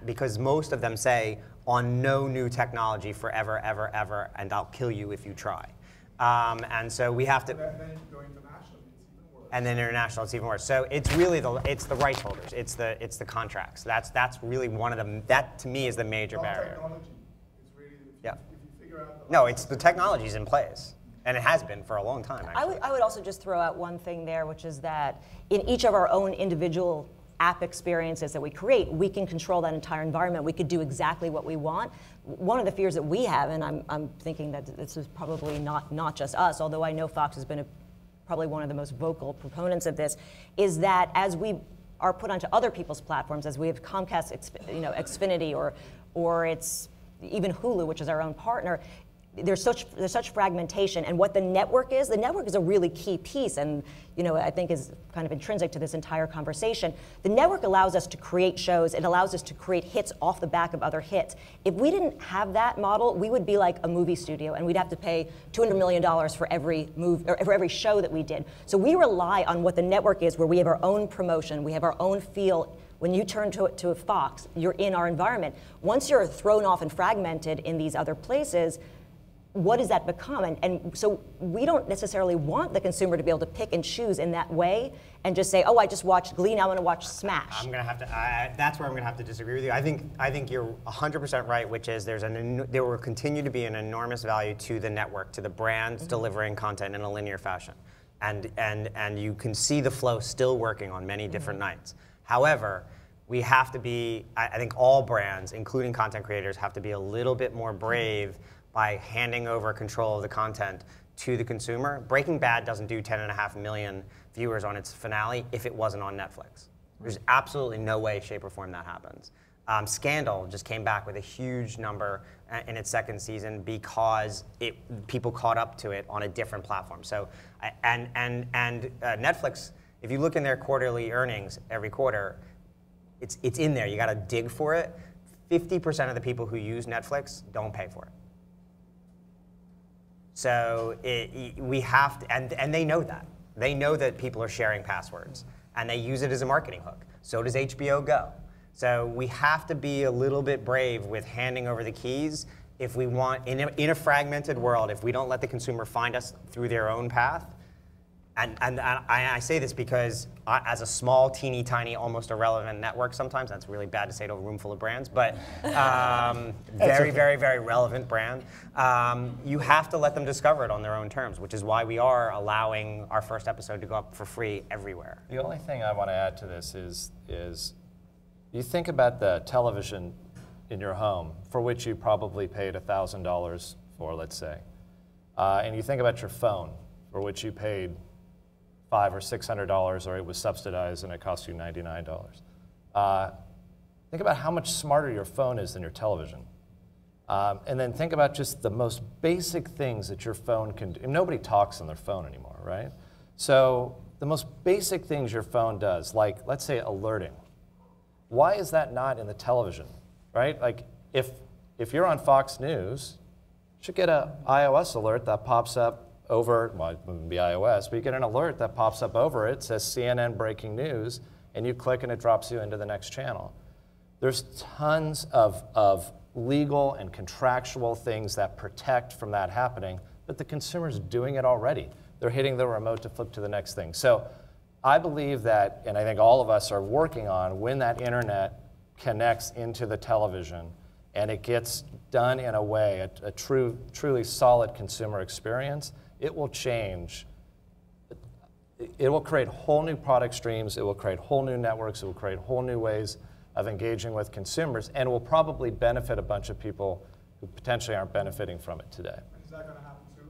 Because most of them say, on no new technology forever, ever, ever, and I'll kill you if you try. And so we have to. Then if you go international, it's even worse. And then international, it's even worse. So it's really the rights holders. It's the contracts. That's really one of them. That to me is the major barrier. Technology. It's really, yeah. If you figure out No, it's the technology's in place, and it has been for a long time. Actually. I would also just throw out one thing there, which is that in each of our own individual app experiences that we create, we can control that entire environment. We could do exactly what we want. One of the fears that we have, and I'm thinking that this is probably not just us, although I know Fox has been probably one of the most vocal proponents of this, is that as we are put onto other people's platforms, as we have Comcast, Xfinity, or it's even Hulu, which is our own partner, there's such fragmentation, and what the network is a really key piece, and I think is kind of intrinsic to this entire conversation. The network allows us to create shows. It allows us to create hits off the back of other hits. If we didn't have that model, we would be like a movie studio, and we'd have to pay $200 million for every for every show that we did. So we rely on what the network is, where we have our own promotion, we have our own feel. When you turn to a Fox, you're in our environment. Once you're thrown off and fragmented in these other places, what does that become? And so we don't necessarily want the consumer to be able to pick and choose in that way and just say, oh, I just watched Glee, now I'm going to watch Smash. I'm going to have to. That's where I'm going to have to disagree with you. I think you're 100% right, which is there will continue to be an enormous value to the network, to the brands delivering content in a linear fashion, and you can see the flow still working on many different nights. However, we have to be. I think all brands, including content creators, have to be a little bit more brave by handing over control of the content to the consumer. Breaking Bad doesn't do 10.5 million viewers on its finale if it wasn't on Netflix. There's absolutely no way, shape, or form that happens. Scandal just came back with a huge number in its second season because people caught up to it on a different platform. So, Netflix, if you look in their quarterly earnings every quarter, it's in there. You got to dig for it. 50% of the people who use Netflix don't pay for it. So we have to, and they know that. They know that people are sharing passwords, and they use it as a marketing hook. So does HBO Go. So we have to be a little bit brave with handing over the keys if we want, in a fragmented world, if we don't let the consumer find us through their own path. And I say this because as a small, teeny, tiny, almost irrelevant network sometimes, that's really bad to say to a room full of brands, but very, very, very relevant brand, you have to let them discover it on their own terms, which is why we are allowing our first episode to go up for free everywhere. The only thing I want to add to this is you think about the television in your home, for which you probably paid $1,000 for, let's say, and you think about your phone, for which you paid $500 or $600, or it was subsidized and it cost you $99. Think about how much smarter your phone is than your television. And then think about just the most basic things that your phone can do. Nobody talks on their phone anymore, right? So the most basic things your phone does, like, let's say, alerting. Why is that not in the television, right? Like, if you're on Fox News, you should get an iOS alert that pops up over, well, it wouldn't be iOS, but you get an alert that pops up over it, says CNN breaking news, and you click and it drops you into the next channel. There's tons of legal and contractual things that protect from that happening, but the consumer's doing it already. They're hitting the remote to flip to the next thing. So I believe that, and I think all of us are working on, when that internet connects into the television and it gets done in a way, a truly solid consumer experience, it will change. It will create whole new product streams. It will create whole new networks. It will create whole new ways of engaging with consumers, and will probably benefit a bunch of people who potentially aren't benefiting from it today. Is that going to happen soon?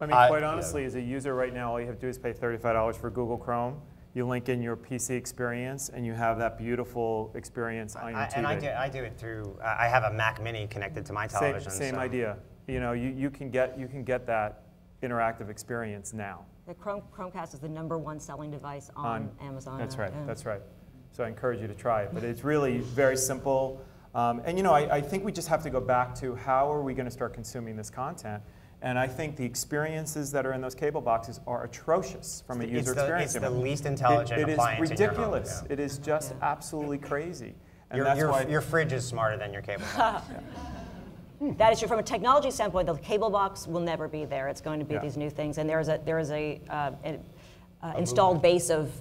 I mean, quite honestly, as a user right now, all you have to do is pay $35 for Google Chrome. You link in your PC experience, and you have that beautiful experience on your TV. And I do it through. I have a Mac Mini connected to my television. Same idea. You know, you can get that interactive experience now. The Chromecast is the #1 selling device on Amazon. That's right. That's right. So I encourage you to try it. But it's really very simple. And you know, I think we just have to go back to how are we going to start consuming this content. And I think the experiences that are in those cable boxes are atrocious from a user experience. It's the least intelligent appliance in your home. It is ridiculous. It is just absolutely crazy. And your fridge is smarter than your cable box. That is true. From a technology standpoint, the cable box will never be there. It's going to be these new things, and there is an installed base of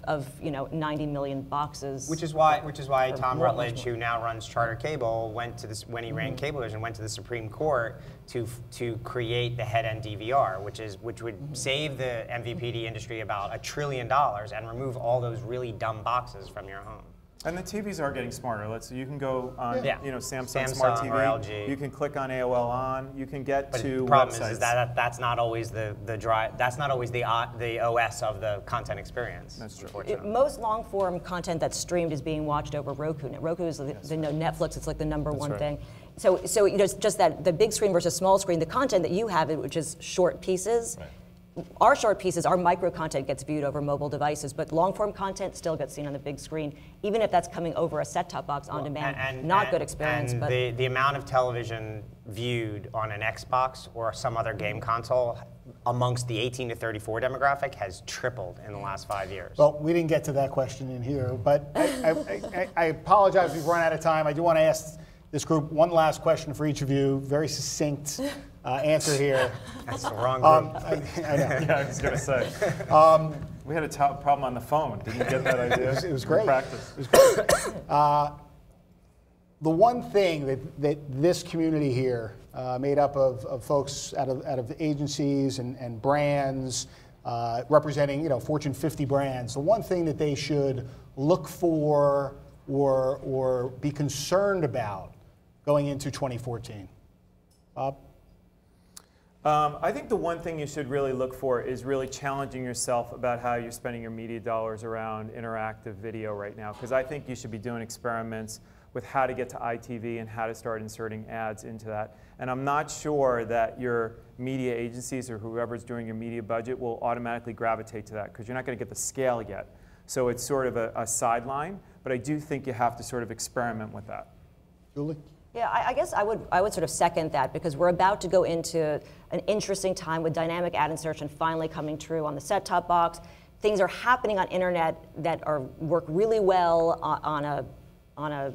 90 million boxes. Which is why Tom Rutledge, who now runs Charter Cable, went to this when he ran Cablevision, went to the Supreme Court to create the head-end DVR, which would save the MVPD industry about $1 trillion and remove all those really dumb boxes from your home. And the TVs are getting smarter. You can go on, Samsung Smart TV. Or LG. You can click on AOL on. You can get to the problem websites. is that's not always the drive. That's not always the OS of the content experience. That's true. Most long-form content that's streamed is being watched over Roku. Now, Roku is Netflix. It's like the #1 thing. So just that the big screen versus small screen. The content that you have, which is short pieces. Right. Our short pieces, our micro content gets viewed over mobile devices, but long-form content still gets seen on the big screen, even if that's coming over a set-top box on demand. Not good experience. And but the amount of television viewed on an Xbox or some other game console amongst the 18 to 34 demographic has tripled in the last 5 years. Well, we didn't get to that question in here, but I apologize, we've run out of time. I do want to ask this group one last question for each of you, very succinct. answer here. That's the wrong group. I know. Yeah, I was going to say. We had a problem on the phone. Did you get that idea? It was great. Practice. It was great. The one thing that this community here, made up of folks out of agencies and brands, representing Fortune 50 brands, the one thing that they should look for or be concerned about going into 2014? Bob? I think the one thing you should really look for is really challenging yourself about how you're spending your media dollars around interactive video right now, because I think you should be doing experiments with how to get to ITV and how to start inserting ads into that. And I'm not sure that your media agencies or whoever's doing your media budget will automatically gravitate to that, because you're not going to get the scale yet. So it's sort of a sideline, but I do think you have to sort of experiment with that. Julie? Yeah, I guess I would sort of second that, because we're about to go into an interesting time with dynamic ad insertion finally coming true on the set-top box. Things are happening on internet that work really well on a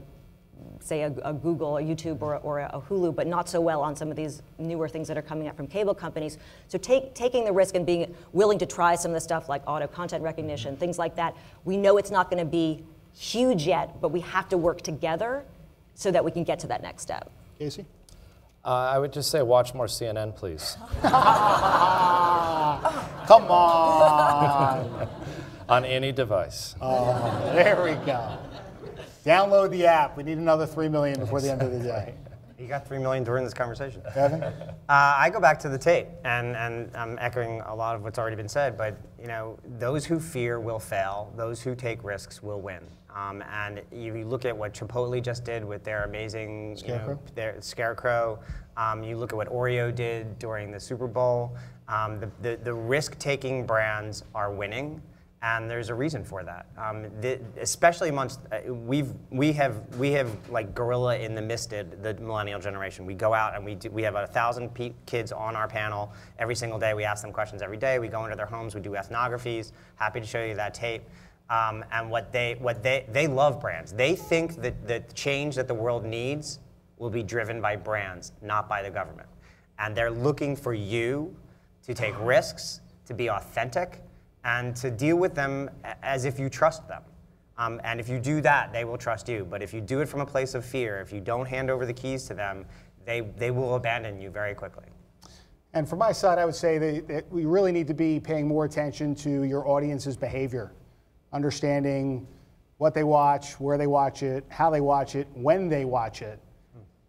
say a Google, a YouTube, or a Hulu, but not so well on some of these newer things that are coming up from cable companies. So taking the risk and being willing to try some of the stuff like auto content recognition, things like that. We know it's not going to be huge yet, but we have to work together so that we can get to that next step. Casey? I would just say watch more CNN, please. Come on. On any device. Oh, there we go. Download the app. We need another 3 million before the end of the day. You got 3 million during this conversation. Evan? I go back to the tape, and I'm echoing a lot of what's already been said, but those who fear will fail. Those who take risks will win. And you look at what Chipotle just did with their amazing their Scarecrow. You look at what Oreo did during the Super Bowl. The risk-taking brands are winning, and there's a reason for that. Especially amongst we have like gorilla in the misted, the millennial generation. We go out and we have 1,000 kids on our panel every single day. We ask them questions every day. We go into their homes. We do ethnographies. Happy to show you that tape. And what they love brands. They think that the change that the world needs will be driven by brands, not by the government. And they're looking for you to take risks, to be authentic, and to deal with them as if you trust them. And if you do that, they will trust you. But if you do it from a place of fear, if you don't hand over the keys to them, they will abandon you very quickly. And from my side, I would say that we really need to be paying more attention to your audience's behavior. Understanding what they watch, where they watch it, how they watch it, when they watch it.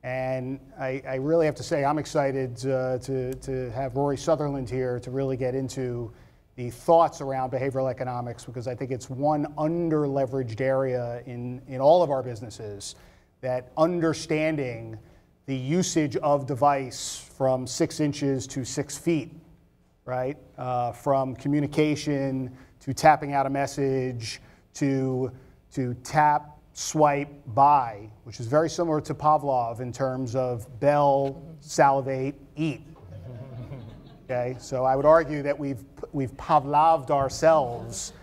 And I really have to say I'm excited to have Rory Sutherland here to really get into the thoughts around behavioral economics, because I think it's one under-leveraged area in all of our businesses, that understanding the usage of device from 6 inches to 6 feet, right? From communication to tapping out a message, to tap, swipe, buy, which is very similar to Pavlov in terms of bell, salivate, eat. Okay, so I would argue that we've Pavloved ourselves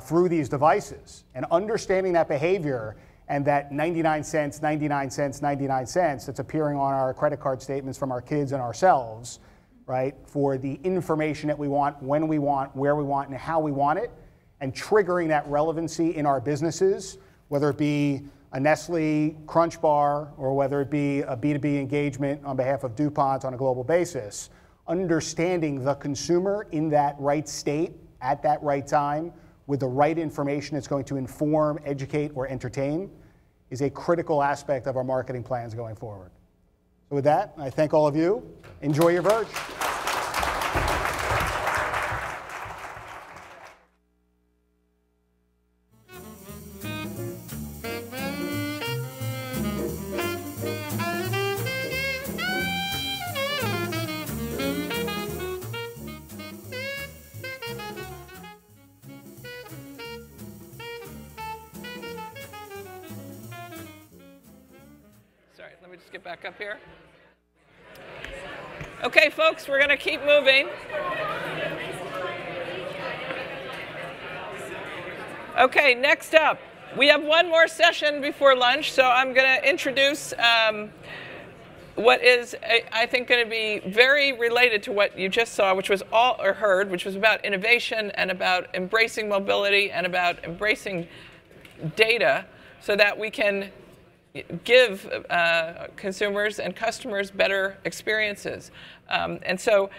through these devices, and understanding that behavior and that 99 cents, 99 cents, 99 cents that's appearing on our credit card statements from our kids and ourselves, right, for the information that we want, when we want, where we want, and how we want it, and triggering that relevancy in our businesses, whether it be a Nestle Crunch Bar or whether it be a B2B engagement on behalf of DuPont on a global basis. Understanding the consumer in that right state, at that right time, with the right information that's going to inform, educate, or entertain, is a critical aspect of our marketing plans going forward. So with that, I thank all of you. Enjoy your Verge. Sorry, let me just get back up here. Okay, folks, we're going to keep moving. Okay, next up, we have one more session before lunch, so I'm going to introduce what is, I think, going to be very related to what you just saw, which was heard, which was about innovation and about embracing mobility and about embracing data so that we can give consumers and customers better experiences. And so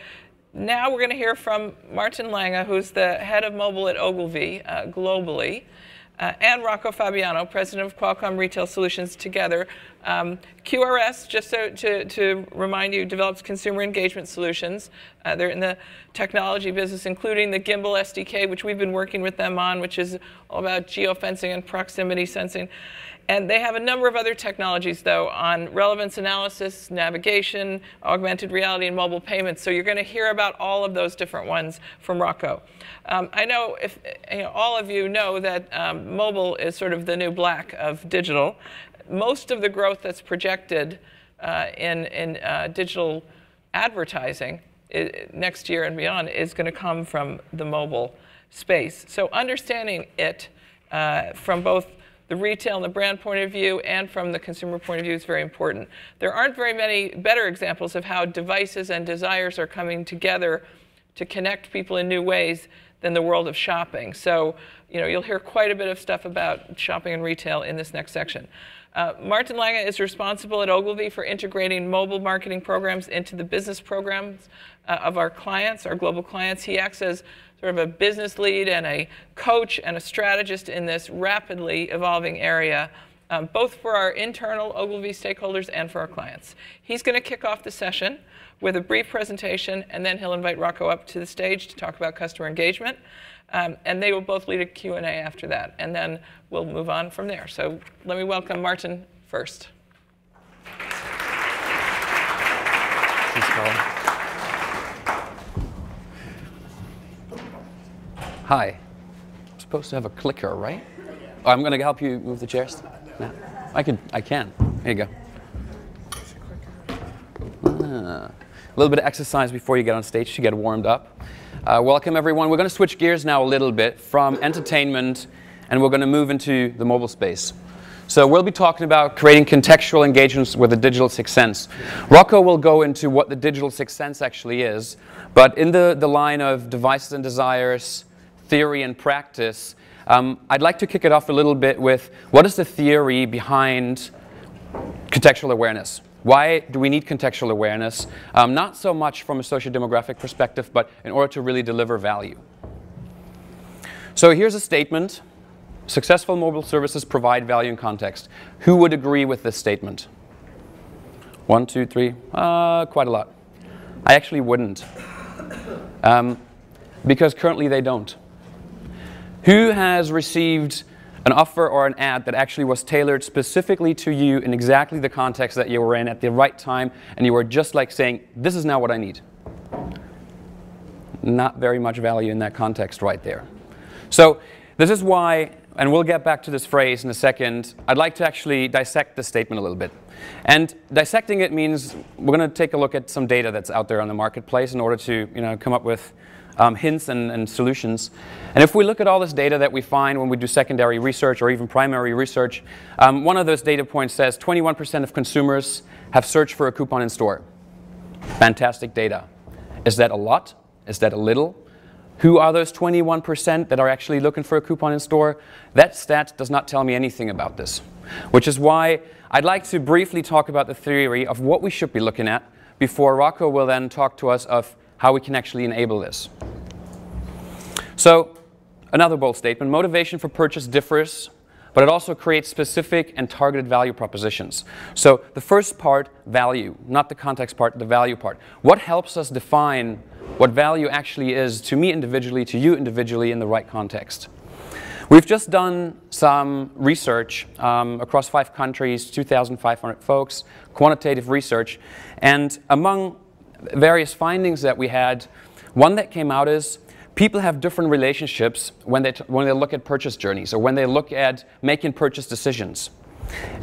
now we're going to hear from Martin Lange, who's the head of mobile at Ogilvy globally, and Rocco Fabiano, president of Qualcomm Retail Solutions together. QRS, just to remind you, develops consumer engagement solutions. They're in the technology business, including the Gimbal SDK, which we've been working with them on, which is all about geofencing and proximity sensing. And they have a number of other technologies, though, on relevance analysis, navigation, augmented reality, and mobile payments. So you're going to hear about all of those different ones from Rocco. I know if all of you know that mobile is sort of the new black of digital. Most of the growth that's projected in digital advertising next year and beyond is going to come from the mobile space. So understanding it from both the retail and the brand point of view and from the consumer point of view is very important. There aren't very many better examples of how devices and desires are coming together to connect people in new ways than the world of shopping. So you'll hear quite a bit of stuff about shopping and retail in this next section. Martin Lange is responsible at Ogilvy for integrating mobile marketing programs into the business programs of our clients, our global clients. He acts as sort of a business lead and a coach and a strategist in this rapidly evolving area, both for our internal Ogilvy stakeholders and for our clients. He's going to kick off the session with a brief presentation, and then he'll invite Rocco up to the stage to talk about customer engagement. And they will both lead a Q&A after that, and then we'll move on from there. So let me welcome Martin first. Thanks, Carl. Hi. I'm supposed to have a clicker, right? Oh, I'm going to help you move the chairs. No. I can. Here you go. A little bit of exercise before you get on stage to get warmed up. Welcome, everyone. We're going to switch gears now a little bit from entertainment, and we're going to move into the mobile space. So we'll be talking about creating contextual engagements with the digital sixth sense. Rocco will go into what the digital sixth sense actually is, but in the line of devices and desires, theory and practice, I'd like to kick it off a little bit with what is the theory behind contextual awareness? Why do we need contextual awareness? Not so much from a socio-demographic perspective, but in order to really deliver value. So here's a statement. Successful mobile services provide value and context. Who would agree with this statement? 1, 2, 3, quite a lot. I actually wouldn't, because currently they don't. Who has received an offer or an ad that actually was tailored specifically to you in exactly the context that you were in at the right time, and you were just like saying, this is now what I need? Not very much value in that context right there. So this is why, and we'll get back to this phrase in a second, I'd like to actually dissect this statement a little bit. And dissecting it means we're going to take a look at some data that's out there on the marketplace in order to come up with hints and solutions. And if we look at all this data that we find when we do secondary research or even primary research, one of those data points says 21% of consumers have searched for a coupon in store. Fantastic data. Is that a lot? Is that a little? Who are those 21% that are actually looking for a coupon in store? That stat does not tell me anything about this, which is why I'd like to briefly talk about the theory of what we should be looking at before Rocco will then talk to us of how we can actually enable this. So, another bold statement, motivation for purchase differs, but it also creates specific and targeted value propositions. So the first part, value, not the context part, the value part. What helps us define what value actually is to me individually, to you individually in the right context? We've just done some research across 5 countries, 2,500 folks, quantitative research, and among various findings that we had, one that came out is people have different relationships when they look at purchase journeys or when they look at making purchase decisions.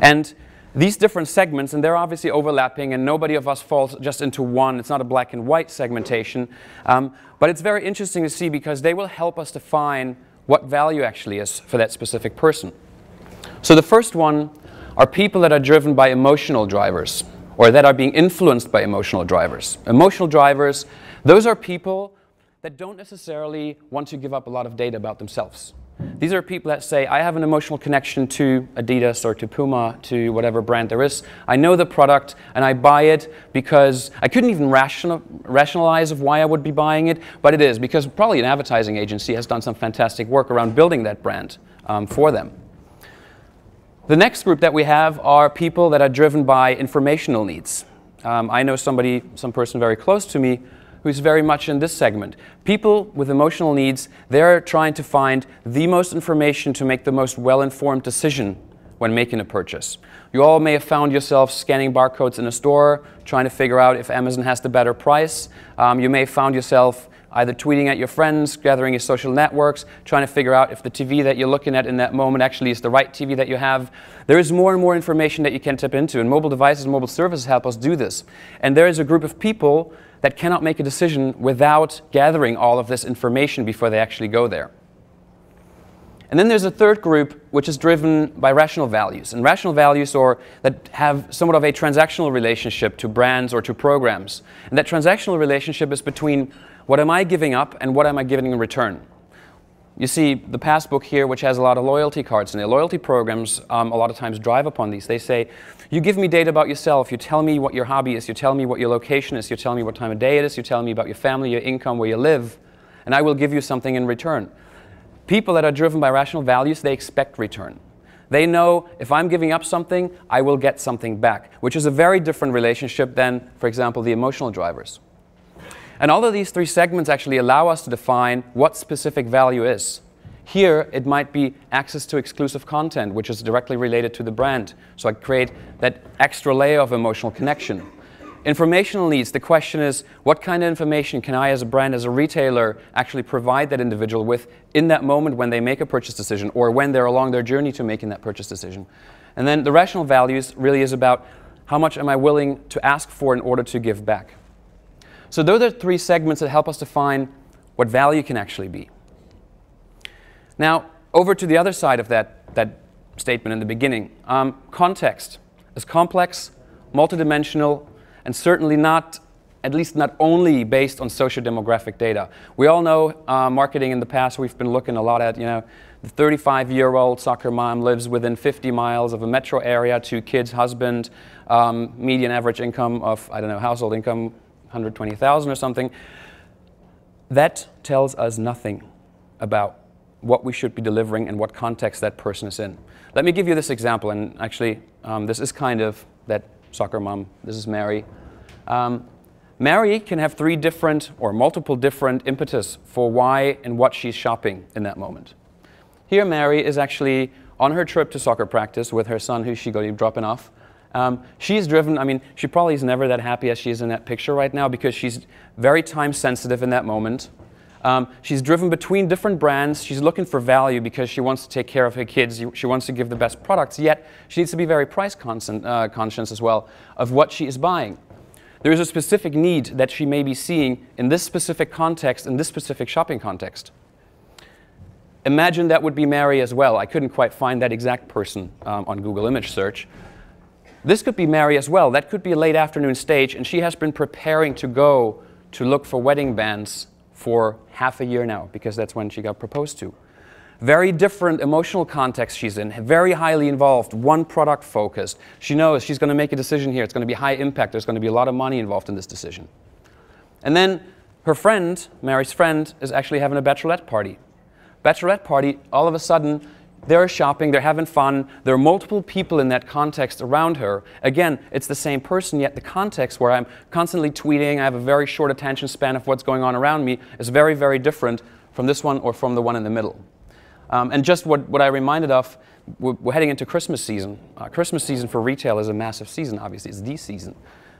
And these different segments, and they're obviously overlapping, and nobody of us falls just into one. It's not a black and white segmentation, but it's very interesting to see because they will help us define what value actually is for that specific person. So the first one are people that are driven by emotional drivers. or that are being influenced by emotional drivers. Emotional drivers, those are people that don't necessarily want to give up a lot of data about themselves. These are people that say, I have an emotional connection to Adidas or to Puma, to whatever brand there is. I know the product and I buy it because I couldn't even rationalize of why I would be buying it, but it is because probably an advertising agency has done some fantastic work around building that brand for them. The next group that we have are people that are driven by informational needs. I know some person very close to me who's very much in this segment. People with emotional needs, they're trying to find the most information to make the most well-informed decision when making a purchase. You all may have found yourself scanning barcodes in a store, trying to figure out if Amazon has the better price. You may have found yourself either tweeting at your friends, gathering your social networks, trying to figure out if the TV that you're looking at in that moment actually is the right TV that you have. There is more and more information that you can tap into, and mobile devices and mobile services help us do this. And there is a group of people that cannot make a decision without gathering all of this information before they actually go there. And then there's a third group which is driven by rational values. And rational values or that have somewhat of a transactional relationship to brands or to programs. And that transactional relationship is between what am I giving up and what am I giving in return. You see the passbook here, which has a lot of loyalty cards in it. Loyalty programs a lot of times drive upon these. They say, you give me data about yourself, you tell me what your hobby is, you tell me what your location is, you tell me what time of day it is, you tell me about your family, your income, where you live, and I will give you something in return. People that are driven by rational values, they expect return. They know if I'm giving up something, I will get something back, which is a very different relationship than, for example, the emotional drivers. And all of these three segments actually allow us to define what specific value is. Here, it might be access to exclusive content, which is directly related to the brand. So I create that extra layer of emotional connection. Informational needs, the question is, what kind of information can I as a brand, as a retailer, actually provide that individual with in that moment when they make a purchase decision or when they're along their journey to making that purchase decision. And then the rational values really is about how much am I willing to ask for in order to give back. So those are three segments that help us define what value can actually be. Now, over to the other side of that statement in the beginning. Context is complex, multidimensional, and certainly not, at least not only based on socio-demographic data. We all know marketing in the past, we've been looking a lot at, the 35-year-old soccer mom lives within 50 miles of a metro area, 2 kids, husband, median average income of, I don't know, household income, 120,000 or something. That tells us nothing about what we should be delivering and what context that person is in. Let me give you this example, and actually this is kind of that soccer mom. This is Mary. Mary can have 3 different or multiple different impetus for why and what she's shopping in that moment. Here Mary is actually on her trip to soccer practice with her son who she's going to be dropping off. She's driven, she probably is never that happy as she is in that picture right now because she's very time sensitive in that moment. She's driven between different brands. She's looking for value because she wants to take care of her kids. She wants to give the best products, yet she needs to be very price conscious as well of what she is buying. There is a specific need that she may be seeing in this specific context, in this specific shopping context. Imagine that would be Mary as well. I couldn't quite find that exact person on Google image search. This could be Mary as well. That could be a late afternoon stage, and she has been preparing to go to look for wedding bands for half a year now, because that's when she got proposed to. Very different emotional context she's in, very highly involved, one product focused. She knows she's going to make a decision here. It's going to be high impact. There's going to be a lot of money involved in this decision. And then her friend, Mary's friend, is actually having a bachelorette party. Bachelorette party, all of a sudden, they're shopping, they're having fun. There are multiple people in that context around her. Again, it's the same person, yet the context where I'm constantly tweeting, I have a very short attention span of what's going on around me, is very, very different from this one or from the one in the middle. And just what I reminded of, we're heading into Christmas season. Christmas season for retail is a massive season, obviously. It's the season.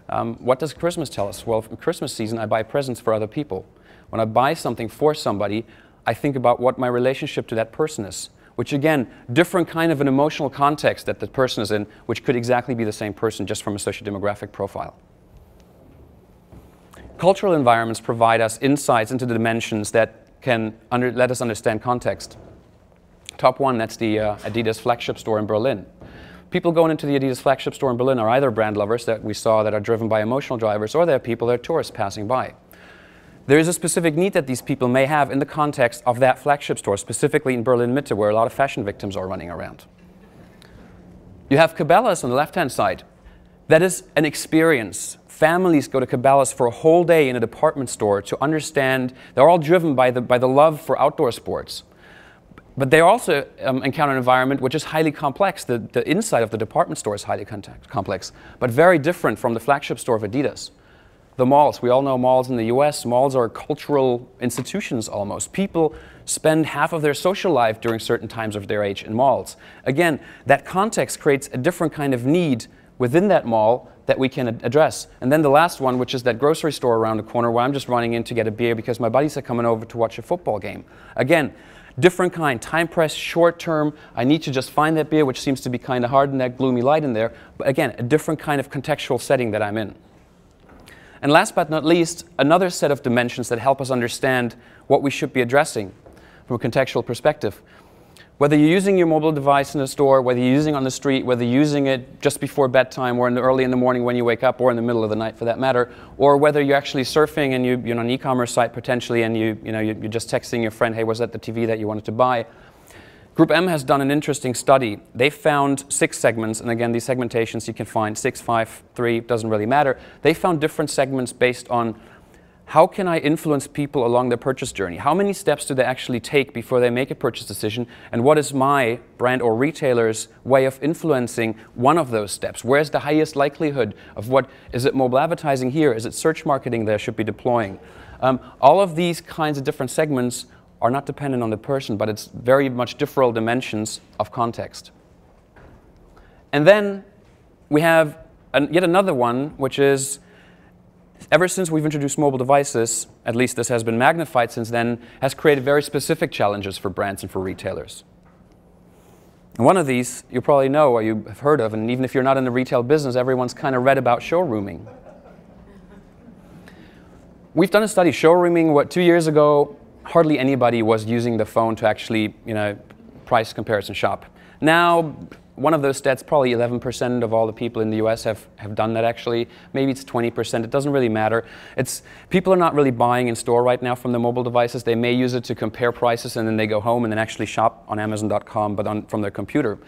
What does Christmas tell us? Well, in Christmas season, I buy presents for other people. When I buy something for somebody, I think about what my relationship to that person is. Which again, different kind of an emotional context that the person is in, which could exactly be the same person just from a socio-demographic profile. Cultural environments provide us insights into the dimensions that can let us understand context. Top one, that's the Adidas flagship store in Berlin. People going into the Adidas flagship store in Berlin are either brand lovers that we saw that are driven by emotional drivers, or they're people that are tourists passing by. There is a specific need that these people may have in the context of that flagship store, specifically in Berlin Mitte, where a lot of fashion victims are running around. You have Cabela's on the left-hand side. That is an experience. Families go to Cabela's for a whole day in a department store to understand. They're all driven by the love for outdoor sports. But they also encounter an environment which is highly complex. The inside of the department store is highly complex, but very different from the flagship store of Adidas. The malls, we all know malls in the US. Malls are cultural institutions almost. People spend half of their social life during certain times of their age in malls. Again, that context creates a different kind of need within that mall that we can address. And then the last one, which is that grocery store around the corner where I'm just running in to get a beer because my buddies are coming over to watch a football game. Again, different kind, time press, short term. I need to just find that beer, which seems to be kind of hard in that gloomy light in there. But again, a different kind of contextual setting that I'm in. And last but not least, another set of dimensions that help us understand what we should be addressing from a contextual perspective. Whether you're using your mobile device in the store, whether you're using it on the street, whether you're using it just before bedtime or early in the morning when you wake up, or in the middle of the night for that matter, or whether you're actually surfing and you're on an e-commerce site potentially and you're just texting your friend, hey, was that the TV that you wanted to buy? Group M has done an interesting study. They found 6 segments, and again, these segmentations you can find 6, 5, 3, doesn't really matter. They found different segments based on how can I influence people along their purchase journey? How many steps do they actually take before they make a purchase decision? And what is my brand or retailer's way of influencing one of those steps? Where's the highest likelihood of what? Is it mobile advertising here? Is it search marketing that I should be deploying? All of these kinds of different segments are not dependent on the person, but it's very much different dimensions of context. And then we have yet another one, which is, ever since we've introduced mobile devices, at least this has been magnified since then, has created very specific challenges for brands and for retailers. And one of these you probably know or you have heard of, and even if you're not in the retail business, everyone's kind of read about showrooming. We've done a study showrooming, 2 years ago, hardly anybody was using the phone to actually, price comparison shop. Now, one of those stats, probably 11% of all the people in the US have done that actually. Maybe it's 20%, it doesn't really matter. People are not really buying in store right now from the mobile devices. They may use it to compare prices and then they go home and then actually shop on Amazon.com, but from their computer.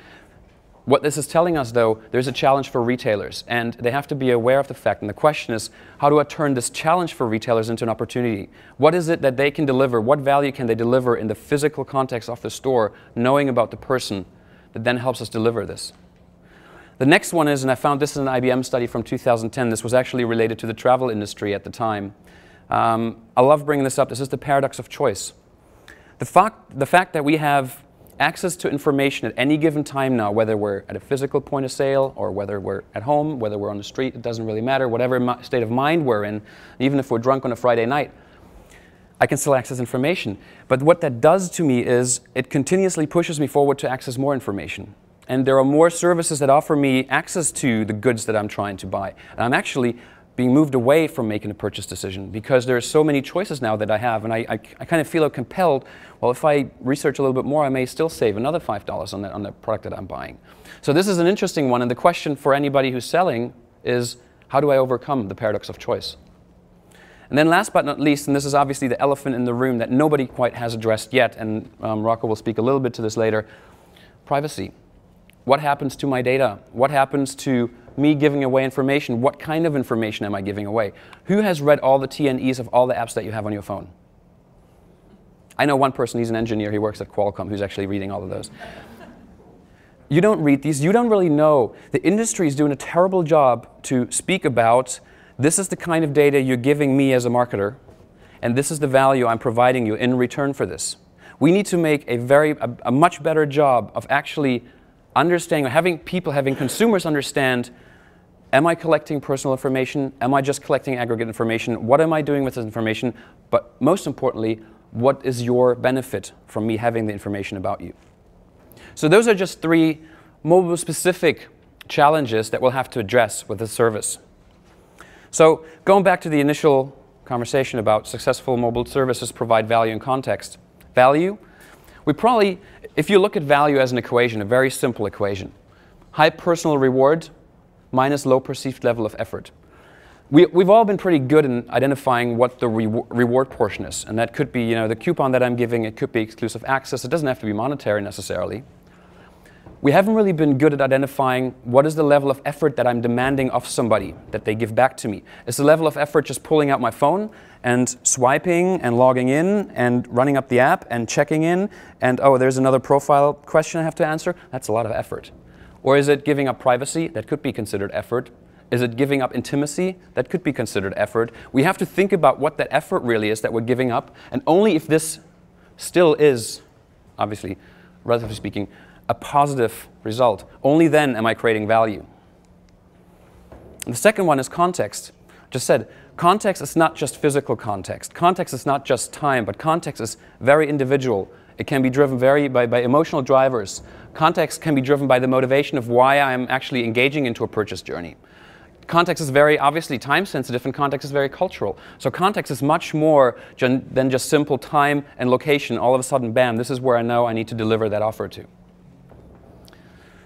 What this is telling us though, there's a challenge for retailers and they have to be aware of the fact, and the question is, how do I turn this challenge for retailers into an opportunity? What is it that they can deliver? What value can they deliver in the physical context of the store, knowing about the person that then helps us deliver this? The next one is, and I found this in an IBM study from 2010, this was actually related to the travel industry at the time. I love bringing this up. This is the paradox of choice. The fact that we have access to information at any given time now, whether we're at a physical point of sale or whether we're at home, whether we're on the street, it doesn't really matter, whatever state of mind we're in, even if we're drunk on a Friday night, I can still access information. But what that does to me is it continuously pushes me forward to access more information. And there are more services that offer me access to the goods that I'm trying to buy. And I'm actually being moved away from making a purchase decision because there are so many choices now that I have, and I kind of feel compelled, well, if I research a little bit more, I may still save another $5 on the product that I'm buying. So this is an interesting one, and the question for anybody who's selling is, how do I overcome the paradox of choice? And then last but not least, and this is obviously the elephant in the room that nobody quite has addressed yet, and Rocco will speak a little bit to this later, privacy. What happens to my data? What happens to me giving away information? What kind of information am I giving away? Who has read all the T&Es of all the apps that you have on your phone? I know one person, he's an engineer, he works at Qualcomm, who's actually reading all of those. You don't read these, you don't really know. The industry is doing a terrible job to speak about, this is the kind of data you're giving me as a marketer, and this is the value I'm providing you in return for this. We need to make a much better job of actually understanding, or having consumers understand, am I collecting personal information? Am I just collecting aggregate information? What am I doing with this information? But most importantly, what is your benefit from me having the information about you? So those are just 3 mobile-specific challenges that we'll have to address with this service. So going back to the initial conversation about successful mobile services provide value and context. Value, if you look at value as an equation, a very simple equation, high personal reward minus low perceived level of effort. We've all been pretty good in identifying what the reward portion is. And that could be, the coupon that I'm giving. It could be exclusive access. It doesn't have to be monetary necessarily. We haven't really been good at identifying what is the level of effort that I'm demanding of somebody that they give back to me. Is the level of effort just pulling out my phone and swiping and logging in and running up the app and checking in and, oh, there's another profile question I have to answer? That's a lot of effort. Or is it giving up privacy? That could be considered effort. Is it giving up intimacy? That could be considered effort. We have to think about what that effort really is that we're giving up, and only if this still is, obviously, relatively speaking, a positive result, only then am I creating value. And the second one is context. Just said, context is not just physical context. Context is not just time, but context is very individual. It can be driven by emotional drivers. Context can be driven by the motivation of why I'm actually engaging into a purchase journey. Context is very obviously time sensitive, and context is very cultural. So context is much more than just simple time and location. All of a sudden, bam, this is where I know I need to deliver that offer to.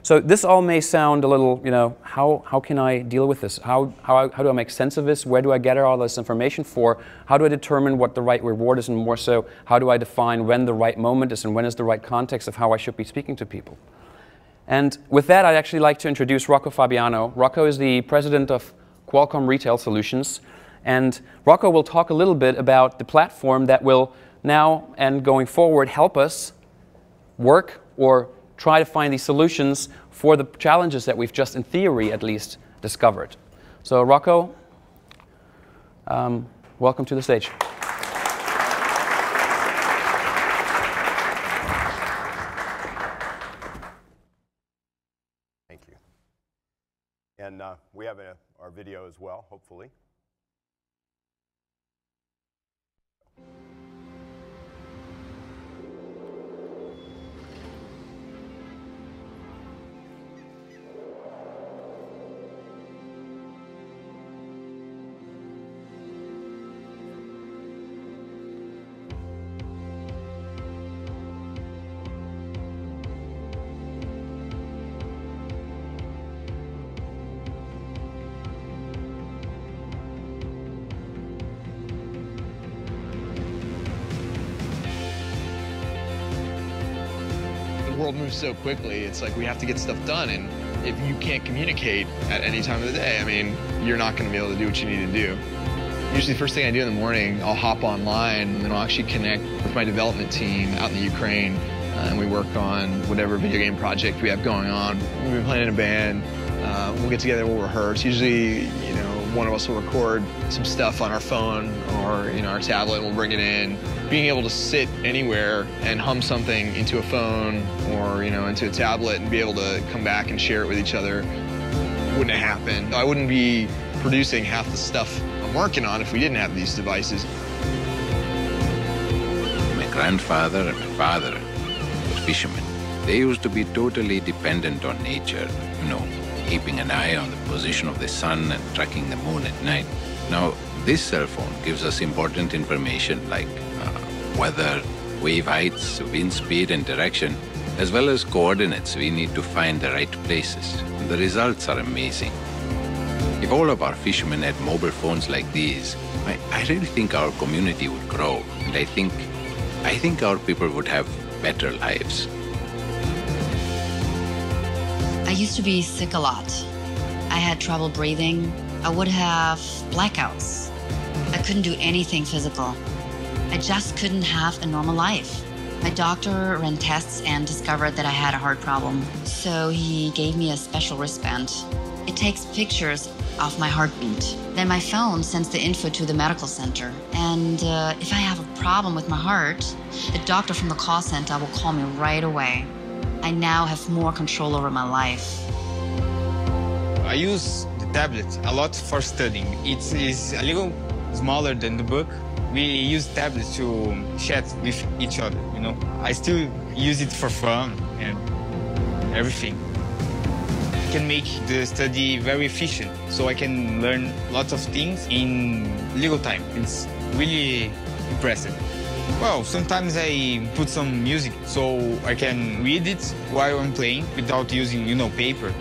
So this all may sound a little, how can I deal with this? How do I make sense of this? Where do I get all this information for? How do I determine what the right reward is, and more so, how do I define when the right moment is and when is the right context of how I should be speaking to people? And with that, I'd actually like to introduce Rocco Fabiano. Rocco is the president of Qualcomm Retail Solutions. And Rocco will talk a little bit about the platform that will now and going forward help us work or try to find these solutions for the challenges that we've just, in theory at least, discovered. So Rocco, welcome to the stage. Thank you. And we have our video as well, hopefully. The world moves so quickly, it's like we have to get stuff done, and if you can't communicate at any time of the day, I mean, you're not going to be able to do what you need to do. Usually the first thing I do in the morning, I'll hop online and then I'll actually connect with my development team out in the Ukraine, and we work on whatever video game project we have going on. We've been playing in a band, we'll get together, we'll rehearse. Usually, one of us will record some stuff on our phone or our tablet, and we'll bring it in. Being able to sit anywhere and hum something into a phone or into a tablet and be able to come back and share it with each other wouldn't have happened. I wouldn't be producing half the stuff I'm working on if we didn't have these devices. My grandfather and my father were fishermen. They used to be totally dependent on nature, keeping an eye on the position of the sun and tracking the moon at night. Now, this cell phone gives us important information like weather, wave heights, wind speed and direction, as well as coordinates we need to find the right places. And the results are amazing. If all of our fishermen had mobile phones like these, I really think our community would grow. And I think our people would have better lives. I used to be sick a lot. I had trouble breathing. I would have blackouts. I couldn't do anything physical. I just couldn't have a normal life. My doctor ran tests and discovered that I had a heart problem. So he gave me a special wristband. It takes pictures of my heartbeat. Then my phone sends the info to the medical center. And if I have a problem with my heart, the doctor from the call center will call me right away. I now have more control over my life. I use the tablet a lot for studying. It is a little smaller than the book. We use tablets to chat with each other, I still use it for fun and everything. It can make the study very efficient, so I can learn lots of things in little time. It's really impressive. Well, sometimes I put some music so I can read it while I'm playing without using, paper.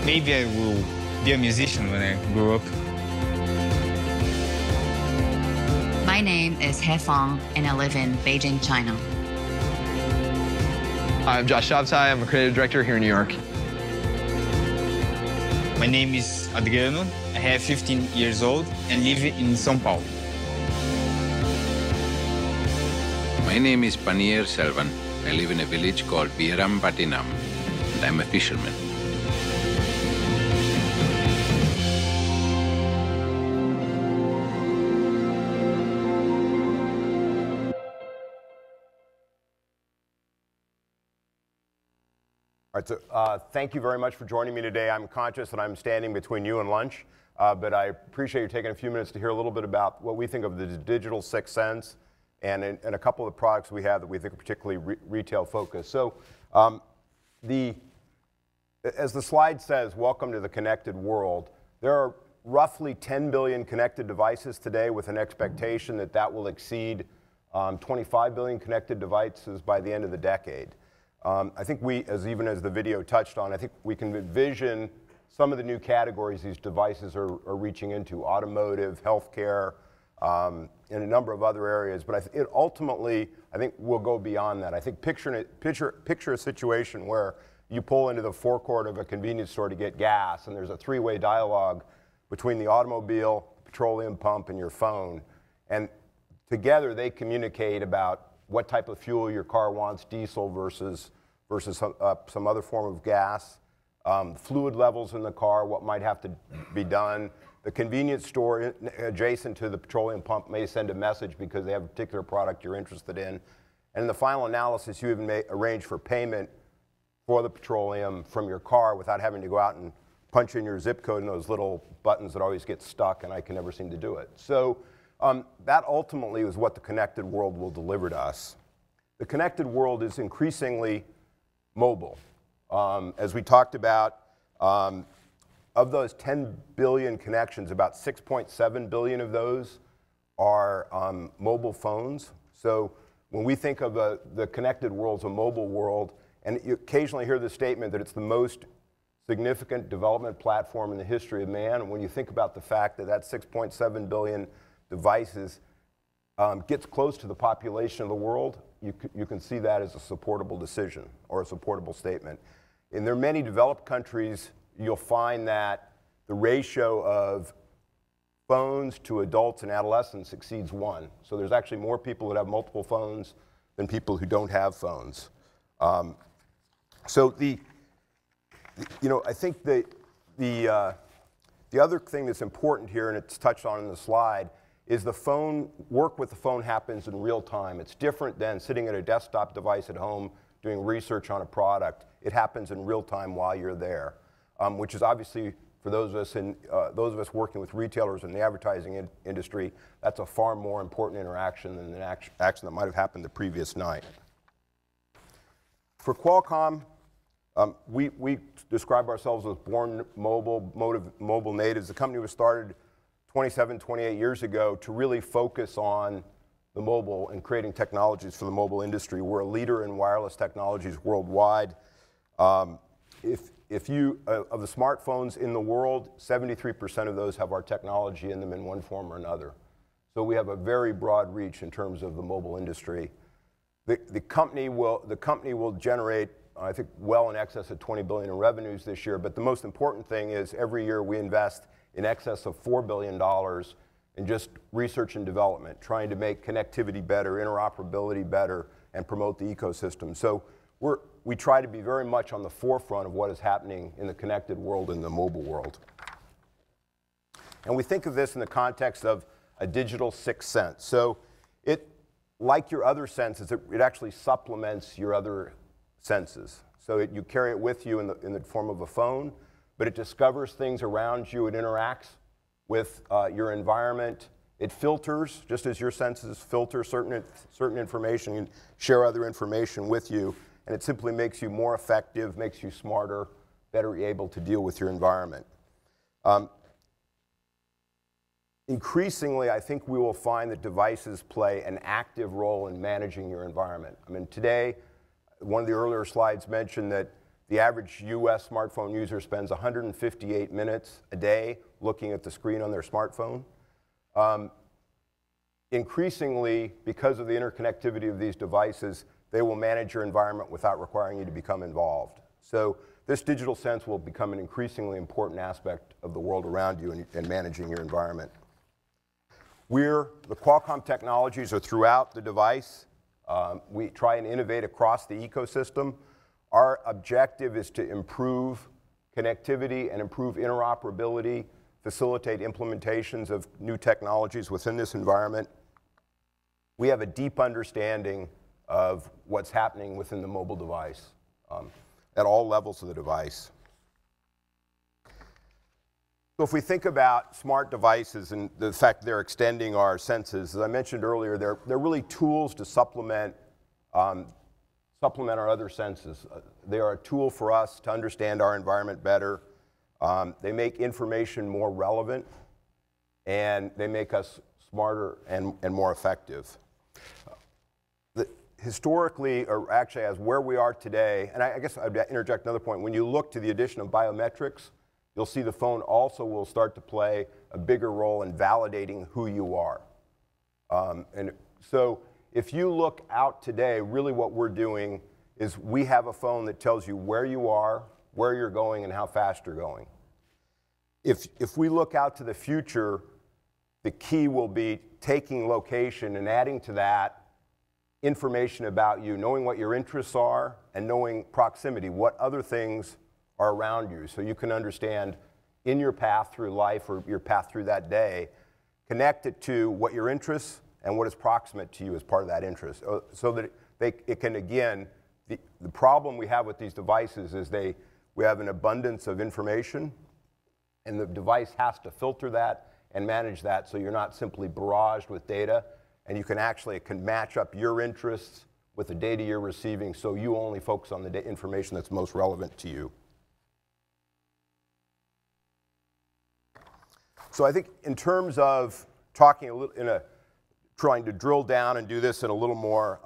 maybe I will be a musician when I grow up. My name is He Fang, and I live in Beijing, China. I'm Josh Shabtai. I'm a creative director here in New York. My name is Adriano. I have 15 years old and live in São Paulo. My name is Panier Selvan. I live in a village called Birampatinam, and I'm a fisherman. All right, so thank you very much for joining me today. I'm conscious that I'm standing between you and lunch, but I appreciate you taking a few minutes to hear a little bit about what we think of the digital sixth sense and a couple of the products we have that we think are particularly retail focused. So as the slide says, welcome to the connected world. There are roughly 10 billion connected devices today with an expectation that that will exceed 25 billion connected devices by the end of the decade. I think even as the video touched on, I think we can envision some of the new categories these devices are reaching into: automotive, healthcare, and a number of other areas. But ultimately, I think we'll go beyond that. I think picture a situation where you pull into the forecourt of a convenience store to get gas, and there's a three-way dialogue between the automobile, the petroleum pump, and your phone. And together, they communicate about what type of fuel your car wants, diesel versus some other form of gas, fluid levels in the car, what might have to be done. The convenience store adjacent to the petroleum pump may send a message because they have a particular product you're interested in. And in the final analysis, you even may arrange for payment for the petroleum from your car without having to go out and punch in your zip code and those little buttons that always get stuck, and I can never seem to do it. So that ultimately is what the connected world will deliver to us. The connected world is increasingly mobile. As we talked about, of those 10 billion connections, about 6.7 billion of those are mobile phones. So when we think of the connected world as a mobile world, and you occasionally hear the statement that it's the most significant development platform in the history of man, and when you think about the fact that that 6.7 billion devices gets close to the population of the world, you can see that as a supportable decision or a supportable statement. And there are many developed countries, you'll find that the ratio of phones to adults and adolescents exceeds 1. So there's actually more people that have multiple phones than people who don't have phones. So I think the other thing that's important here, and it's touched on in the slide, is work with the phone happens in real time. It's different than sitting at a desktop device at home doing research on a product. It happens in real time while you're there, which is obviously, for those of us working with retailers in the advertising industry, that's a far more important interaction than an action that might have happened the previous night. For Qualcomm, we describe ourselves as born mobile natives. The company was started 27, 28 years ago to really focus on the mobile and creating technologies for the mobile industry. We're a leader in wireless technologies worldwide. Of the smartphones in the world, 73% of those have our technology in them in one form or another. So we have a very broad reach in terms of the mobile industry. The company will generate, I think, well in excess of $20 billion in revenues this year. But the most important thing is every year we invest in excess of $4 billion in just research and development, trying to make connectivity better, interoperability better, and promote the ecosystem. So we try to be very much on the forefront of what is happening in the connected world and the mobile world. And we think of this in the context of a digital sixth sense. So like your other senses, it actually supplements your other senses. So you carry it with you in the form of a phone, but it discovers things around you. It interacts with your environment. It filters, just as your senses filter certain information and share other information with you. And it simply makes you more effective, makes you smarter, better able to deal with your environment. Increasingly, I think we will find that devices play an active role in managing your environment. I mean, today, one of the earlier slides mentioned that The average US smartphone user spends 158 minutes a day looking at the screen on their smartphone. Increasingly, because of the interconnectivity of these devices, they will manage your environment without requiring you to become involved. So this digital sense will become an increasingly important aspect of the world around you and managing your environment. The Qualcomm technologies are throughout the device. We try and innovate across the ecosystem. Our objective is to improve connectivity and improve interoperability, facilitate implementations of new technologies within this environment. We have a deep understanding of what's happening within the mobile device at all levels of the device. So if we think about smart devices and the fact they're extending our senses, as I mentioned earlier, they're really tools to supplement our other senses. They are a tool for us to understand our environment better. They make information more relevant, and they make us smarter and more effective. Historically, or actually as where we are today, and I guess I'd interject another point, when you look to the addition of biometrics, you'll see the phone also will start to play a bigger role in validating who you are. And so if you look out today, really what we're doing is we have a phone that tells you where you are, where you're going, and how fast you're going. If we look out to the future, the key will be taking location and adding to that information about you, knowing what your interests are and knowing proximity, what other things are around you, so you can understand in your path through life or your path through that day, connect it to what your interests and what is proximate to you as part of that interest. So that it can, again, the problem we have with these devices is we have an abundance of information, and the device has to filter that and manage that so you're not simply barraged with data, and you can actually, it can match up your interests with the data you're receiving, so you only focus on the information that's most relevant to you. So I think in terms of talking a little, trying to drill down and do this in a little more,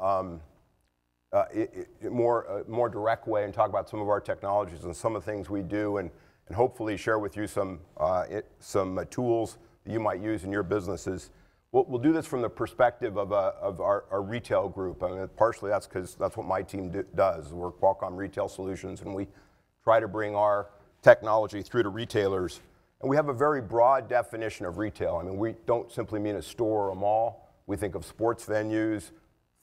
more direct way and talk about some of our technologies and some of the things we do, and hopefully share with you some tools that you might use in your businesses. We'll do this from the perspective of our retail group. I mean, partially that's because that's what my team does. We're Qualcomm Retail Solutions, and we try to bring our technology through to retailers. And we have a very broad definition of retail. I mean, we don't simply mean a store or a mall. We think of sports venues,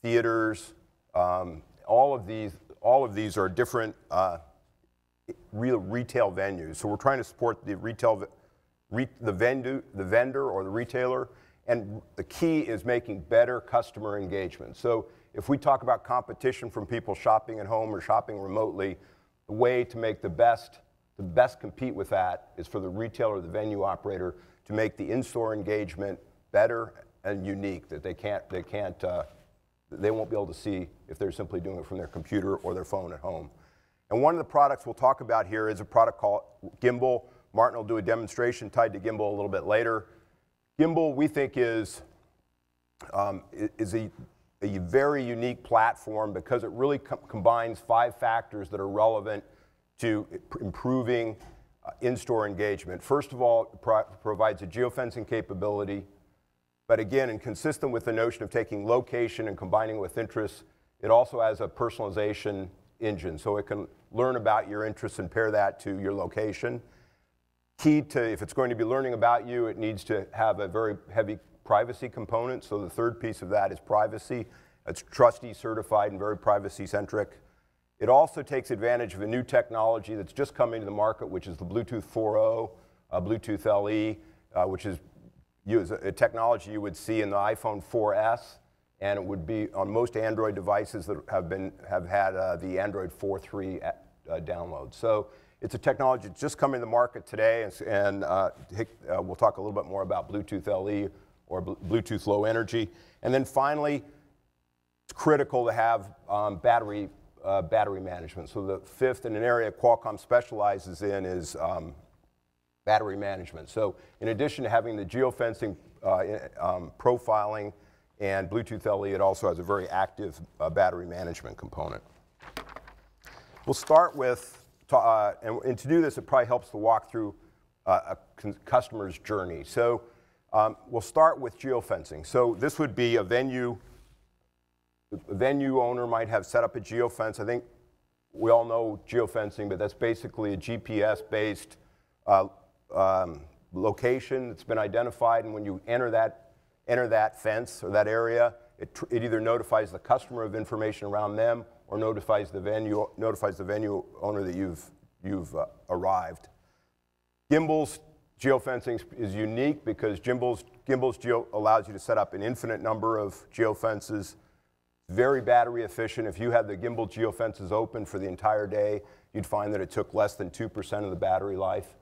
theaters. All of these are different real retail venues. So we're trying to support the the vendor or the retailer. And the key is making better customer engagement. So if we talk about competition from people shopping at home or shopping remotely, the way to make the best compete with that is for the retailer or the venue operator to make the in-store engagement better and unique, that they won't be able to see if they're simply doing it from their computer or their phone at home. And one of the products we'll talk about here is a product called Gimbal. Martin will do a demonstration tied to Gimbal a little bit later. Gimbal, we think, is a very unique platform because it really combines 5 factors that are relevant to improving in-store engagement. First of all, it provides a geofencing capability, but again, and consistent with the notion of taking location and combining it with interests, it also has a personalization engine, so it can learn about your interests and pair that to your location. Key to, if it's going to be learning about you, it needs to have a very heavy privacy component. So the third piece of that is privacy. It's trustee certified and very privacy centric. It also takes advantage of a new technology that's just coming to the market, which is the Bluetooth 4.0, Bluetooth LE, which is a technology you would see in the iPhone 4S, and it would be on most Android devices that have had the Android 4.3 download. So it's a technology that's just coming to the market today, and we'll talk a little bit more about Bluetooth LE or Bluetooth Low Energy. And then finally, it's critical to have battery management. So the fifth, and an area Qualcomm specializes in, is battery management. So in addition to having the geofencing profiling and Bluetooth LE, it also has a very active battery management component. We'll start with and to do this, it probably helps to walk through a customer's journey. So we'll start with geofencing. So this would be a venue. The venue owner might have set up a geofence. I think we all know geofencing, but that's basically a GPS-based location that's been identified, and when you enter that fence or that area, it either notifies the customer of information around them or notifies the venue owner that you've arrived. Gimbal's geofencing is unique because Gimbal's allows you to set up an infinite number of geofences. Very battery efficient. If you had the gimbal geofences open for the entire day, you'd find that it took less than 2% of the battery life.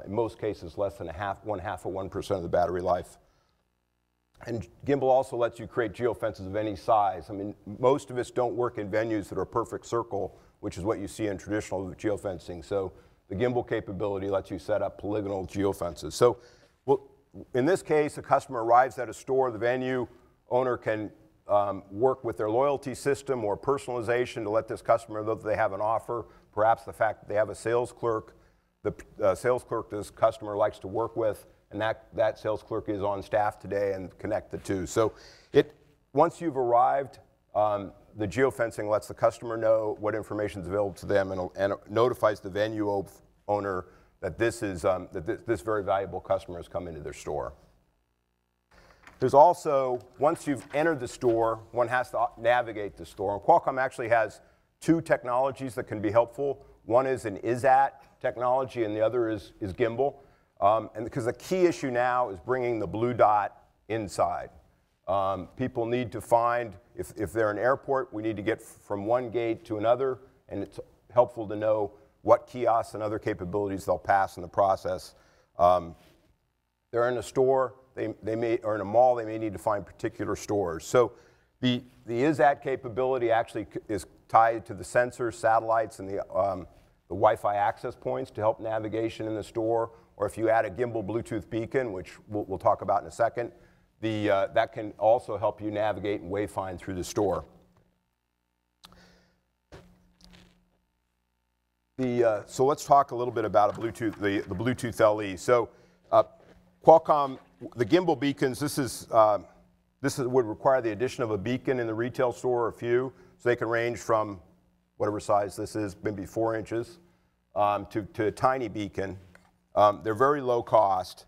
In most cases, less than one half of 1% of the battery life. And Gimbal also lets you create geofences of any size. I mean, most of us don't work in venues that are a perfect circle, which is what you see in traditional geofencing. So the Gimbal capability lets you set up polygonal geofences. So in this case, a customer arrives at a store. The venue owner can work with their loyalty system or personalization to let this customer know that they have an offer, perhaps the fact that they have a sales clerk. The sales clerk this customer likes to work with, and that sales clerk is on staff today, and connect the two. So once you've arrived, the geofencing lets the customer know what information is available to them, and notifies the venue owner that this very valuable customer has come into their store. There's also, once you've entered the store, one has to navigate the store. And Qualcomm actually has two technologies that can be helpful. One is an ISAT technology, and the other is Gimbal. And because the key issue now is bringing the blue dot inside. People need to find, if they're in an airport, we need to get from one gate to another, and it's helpful to know what kiosks and other capabilities they'll pass in the process. They're in a store, or in a mall, they may need to find particular stores. So the ISAT capability actually is tied to the sensors, satellites, and the Wi-Fi access points to help navigation in the store. Or if you add a gimbal Bluetooth beacon, which we'll talk about in a second, that can also help you navigate and wayfind through the store. So let's talk a little bit about the Bluetooth LE. So Qualcomm, the gimbal beacons, this would require the addition of a beacon in the retail store, or a few, so they can range from whatever size this is, maybe 4 inches, to a tiny beacon. They're very low cost,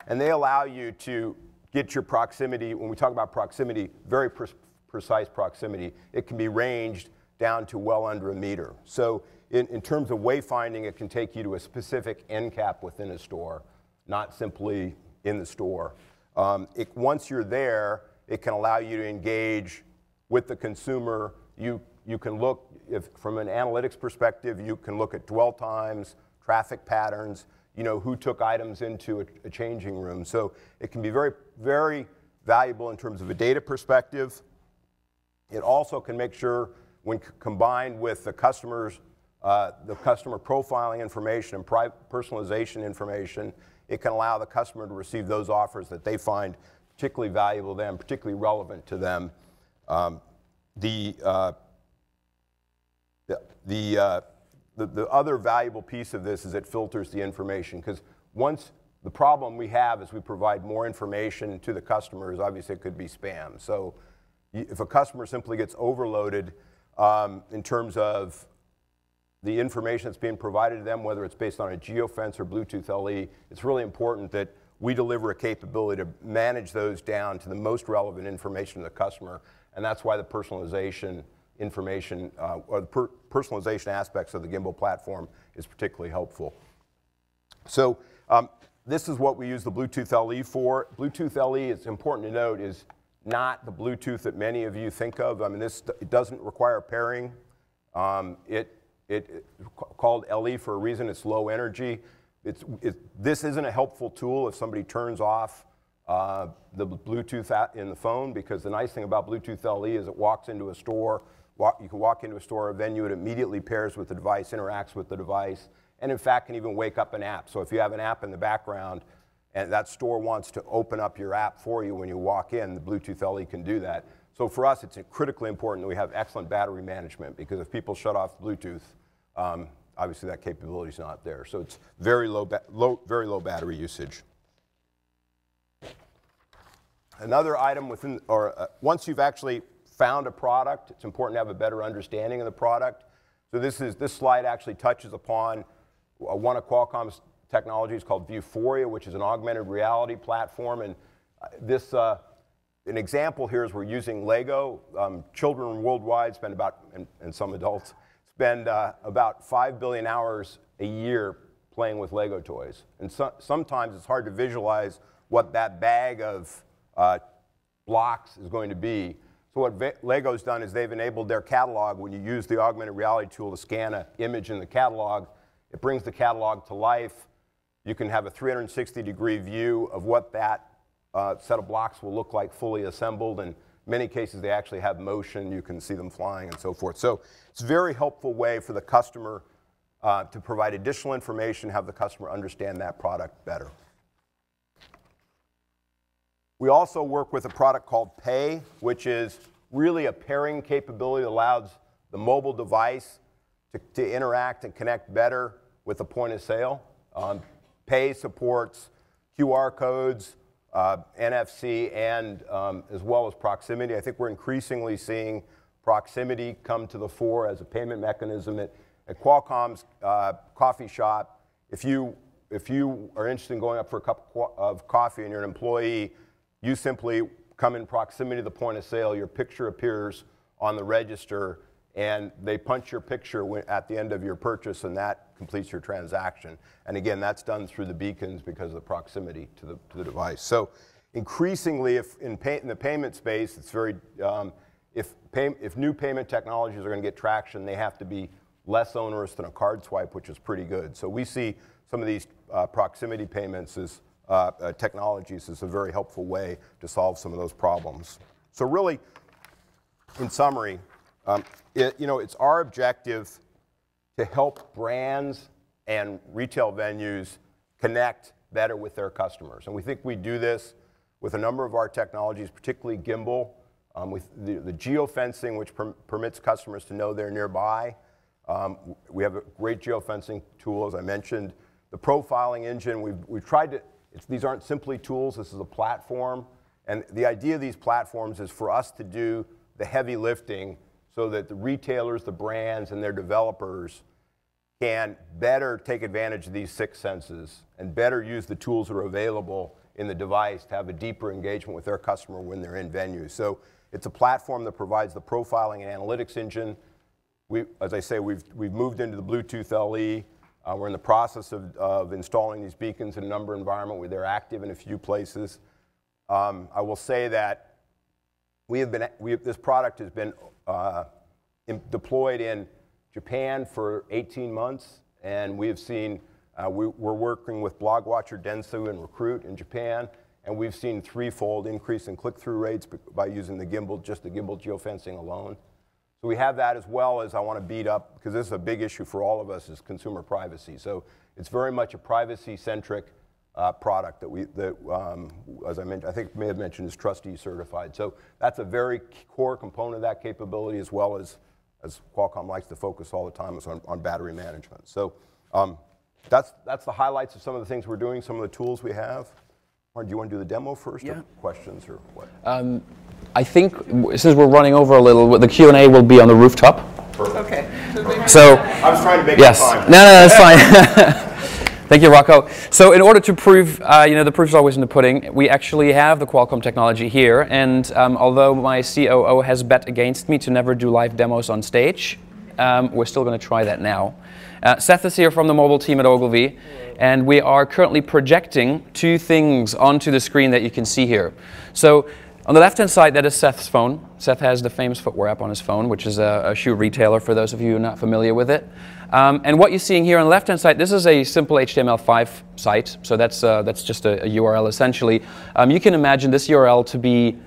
and they allow you to get your proximity. When we talk about proximity, very precise proximity. It can be ranged down to well under a meter. So in terms of wayfinding, it can take you to a specific end cap within a store, not simply in the store. Once you're there, it can allow you to engage with the consumer. You can look, from an analytics perspective, you can look at dwell times, traffic patterns, who took items into a changing room. So it can be very, very valuable in terms of a data perspective. It also can make sure, when combined with the customer profiling information and personalization information, it can allow the customer to receive those offers that they find particularly valuable to them, particularly relevant to them. The other valuable piece of this is it filters the information, because the problem we have is we provide more information to the customers. Obviously, it could be spam. So if a customer simply gets overloaded in terms of the information that's being provided to them, whether it's based on a geofence or Bluetooth LE, it's really important that we deliver a capability to manage those down to the most relevant information to the customer, and that's why the personalization information, or the personalization aspects of the Gimbal platform is particularly helpful. So this is what we use the Bluetooth LE for. Bluetooth LE, it's important to note, is not the Bluetooth that many of you think of. I mean, it doesn't require pairing. It's called LE for a reason. It's low energy. This isn't a helpful tool if somebody turns off the Bluetooth in the phone, because the nice thing about Bluetooth LE is it walks into a store. You can walk into a store or venue, it immediately pairs with the device, interacts with the device, and in fact can even wake up an app. So if you have an app in the background and that store wants to open up your app for you when you walk in, the Bluetooth LE can do that. So for us, it's critically important that we have excellent battery management, because if people shut off Bluetooth, obviously that capability is not there. So it's very low battery usage. Another item within, once you've actually found a product, it's important to have a better understanding of the product. So this slide actually touches upon one of Qualcomm's technologies called Vuforia, which is an augmented reality platform. And an example here is we're using Lego. Children worldwide spend about, and some adults, spend about 5 billion hours a year playing with Lego toys. And sometimes it's hard to visualize what that bag of blocks is going to be. So what Lego's done is they've enabled their catalog. When you use the augmented reality tool to scan an image in the catalog, it brings the catalog to life. You can have a 360-degree view of what that set of blocks will look like fully assembled. In many cases, they actually have motion. You can see them flying and so forth. So it's a very helpful way for the customer to provide additional information, have the customer understand that product better. We also work with a product called Pay, which is really a pairing capability that allows the mobile device to interact and connect better with the point of sale. Pay supports QR codes, NFC, and as well as proximity. I think we're increasingly seeing proximity come to the fore as a payment mechanism. At Qualcomm's coffee shop, if you are interested in going up for a cup of coffee and you're an employee, you simply come in proximity to the point of sale, your picture appears on the register, and they punch your picture at the end of your purchase, and that completes your transaction. And again, that's done through the beacons because of the proximity to the device. So increasingly, in the payment space, it's very, if new payment technologies are going to get traction, they have to be less onerous than a card swipe, which is pretty good. So we see some of these proximity payments as technologies is a very helpful way to solve some of those problems. So really, in summary, it's our objective to help brands and retail venues connect better with their customers. And we think we do this with a number of our technologies, particularly Gimbal, with the geofencing, which permits customers to know they're nearby. We have a great geofencing tool, as I mentioned. The profiling engine, we've tried to, these aren't simply tools, this is a platform. And the idea of these platforms is for us to do the heavy lifting so that the retailers, the brands, and their developers can better take advantage of these 6 senses and better use the tools that are available in the device to have a deeper engagement with their customer when they're in venues. So it's a platform that provides the profiling and analytics engine. As I say, we've moved into the Bluetooth LE. We're in the process of installing these beacons in a number of environments where they're active in a few places. I will say that this product has been deployed in Japan for 18 months, and we have seen, we're working with BlogWatcher, Dentsu, and Recruit in Japan, and we've seen 3-fold increase in click-through rates by using the Gimbal, just the Gimbal geofencing alone. So we have that, as well as I want to beat up, because this is a big issue for all of us, is consumer privacy. So it's very much a privacy-centric product that as I mentioned, I think may have mentioned, is Trustee certified. So that's a very core component of that capability, as well as Qualcomm likes to focus all the time, is on battery management. So that's the highlights of some of the things we're doing, some of the tools we have. Warren, do you want to do the demo first, or questions, or what? I think since we're running over a little, the Q&A will be on the rooftop. Perfect. Okay. So I was trying to make No, time. that's fine. Thank you, Rocco. So in order to prove, the proof's always in the pudding, we actually have the Qualcomm technology here. And although my COO has bet against me to never do live demos on stage, we're still going to try that now. Seth is here from the mobile team at Ogilvy, and we are currently projecting 2 things onto the screen that you can see here. So on the left-hand side, that is Seth's phone. Seth has the famous footwear app on his phone, which is a shoe retailer for those of you who are not familiar with it. And what you're seeing here on the left-hand side, this is a simple HTML5 site, so that's just a URL essentially. You can imagine this URL to be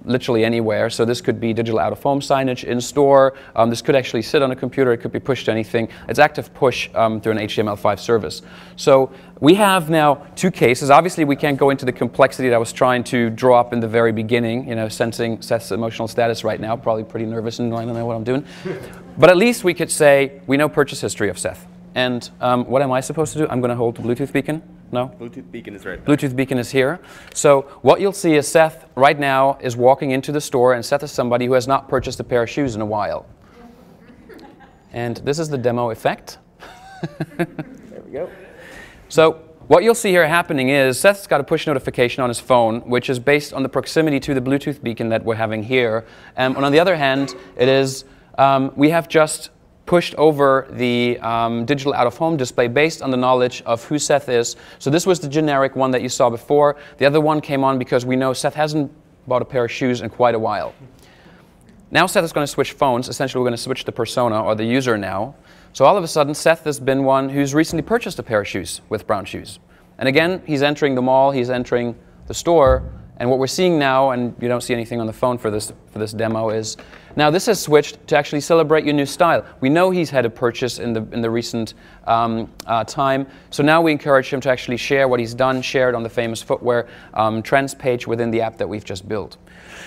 literally anywhere, so this could be digital out-of-home signage in store, this could actually sit on a computer, it could be pushed to anything. It's active push through an HTML5 service. So we have now 2 cases. Obviously we can't go into the complexity that I was trying to draw up in the very beginning, sensing Seth's emotional status right now, probably pretty nervous and I don't know what I'm doing. But at least we could say we know purchase history of Seth. And what am I supposed to do? I'm going to hold the Bluetooth beacon? No? Bluetooth beacon is right there. Bluetooth beacon is here. So what you'll see is Seth right now is walking into the store, and Seth is somebody who has not purchased a pair of shoes in a while. And this is the demo effect. There we go. So what you'll see here happening is Seth's got a push notification on his phone, which is based on the proximity to the Bluetooth beacon that we're having here. And on the other hand, it is we have just pushed over the digital out-of-home display based on the knowledge of who Seth is. So this was the generic one that you saw before. The other one came on because we know Seth hasn't bought a pair of shoes in quite a while. Now Seth is going to switch phones. Essentially, we're going to switch the persona or the user now. So all of a sudden, Seth has been one who's recently purchased a pair of shoes with brown shoes. And again, he's entering the mall, he's entering the store, and what we're seeing now, and you don't see anything on the phone for this demo, is now this has switched to actually celebrate your new style. We know he's had a purchase in the recent time, so now we encourage him to actually share what he's done, share it on the famous footwear trends page within the app that we've just built.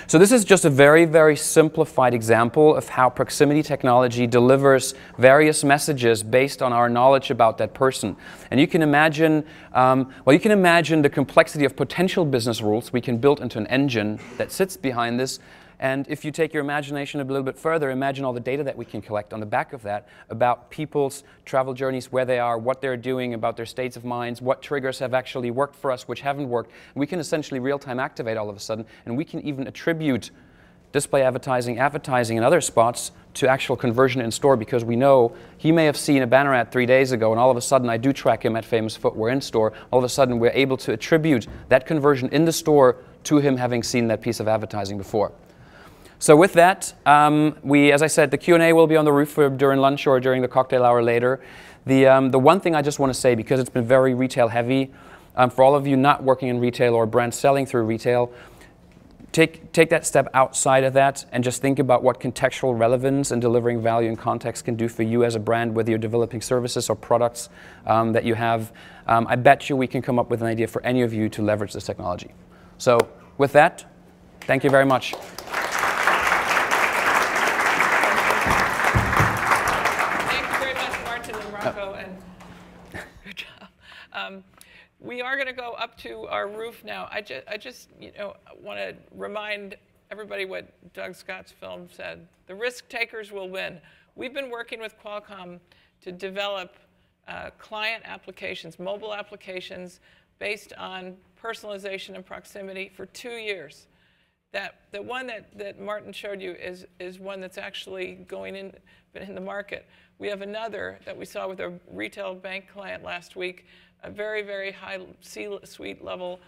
So this is just a very, very simplified example of how proximity technology delivers various messages based on our knowledge about that person. And you can imagine, you can imagine the complexity of potential business rules we can build into an engine that sits behind this. And if you take your imagination a little bit further, imagine all the data that we can collect on the back of that about people's travel journeys, where they are, what they're doing, about their states of minds, what triggers have actually worked for us, which haven't worked. We can essentially real-time activate all of a sudden, and we can even attribute display advertising, and other spots to actual conversion in store, because we know he may have seen a banner ad 3 days ago, and all of a sudden I do track him at Famous Footwear in store. All of a sudden we're able to attribute that conversion in the store to him having seen that piece of advertising before. So with that, as I said, the Q&A will be on the roof during lunch or during the cocktail hour later. The one thing I just want to say, because it's been very retail heavy, for all of you not working in retail or brand selling through retail, take that step outside of that and just think about what contextual relevance and delivering value and context can do for you as a brand, whether you're developing services or products that you have. I bet you we can come up with an idea for any of you to leverage this technology. So with that, thank you very much. And good job. We are going to go up to our roof now. I just want to remind everybody what Doug Scott's film said. The risk takers will win. We've been working with Qualcomm to develop client applications, mobile applications based on personalization and proximity for 2 years. The one that Martin showed you is one that's actually going in the market. We have another that we saw with a retail bank client last week, a very, very high C-suite level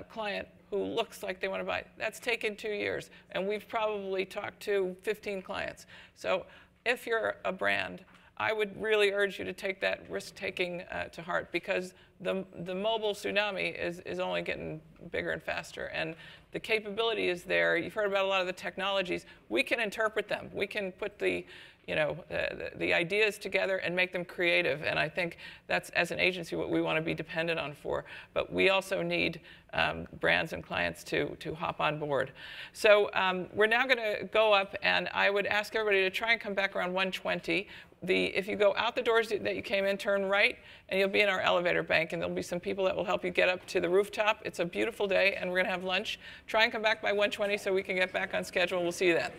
client who looks like they want to buy. That's taken 2 years, and we've probably talked to 15 clients. So if you're a brand, I would really urge you to take that risk-taking to heart, because the mobile tsunami is only getting bigger and faster, and the capability is there. You've heard about a lot of the technologies. We can interpret them. We can put the ideas together and make them creative, and I think that's, as an agency, what we want to be dependent on for. But we also need brands and clients to hop on board. So we're now going to go up, and I would ask everybody to try and come back around 1:20. If you go out the doors that you came in, turn right, and you'll be in our elevator bank, and there'll be some people that will help you get up to the rooftop. It's a beautiful day, and we're going to have lunch. Try and come back by 1:20 so we can get back on schedule. We'll see you then.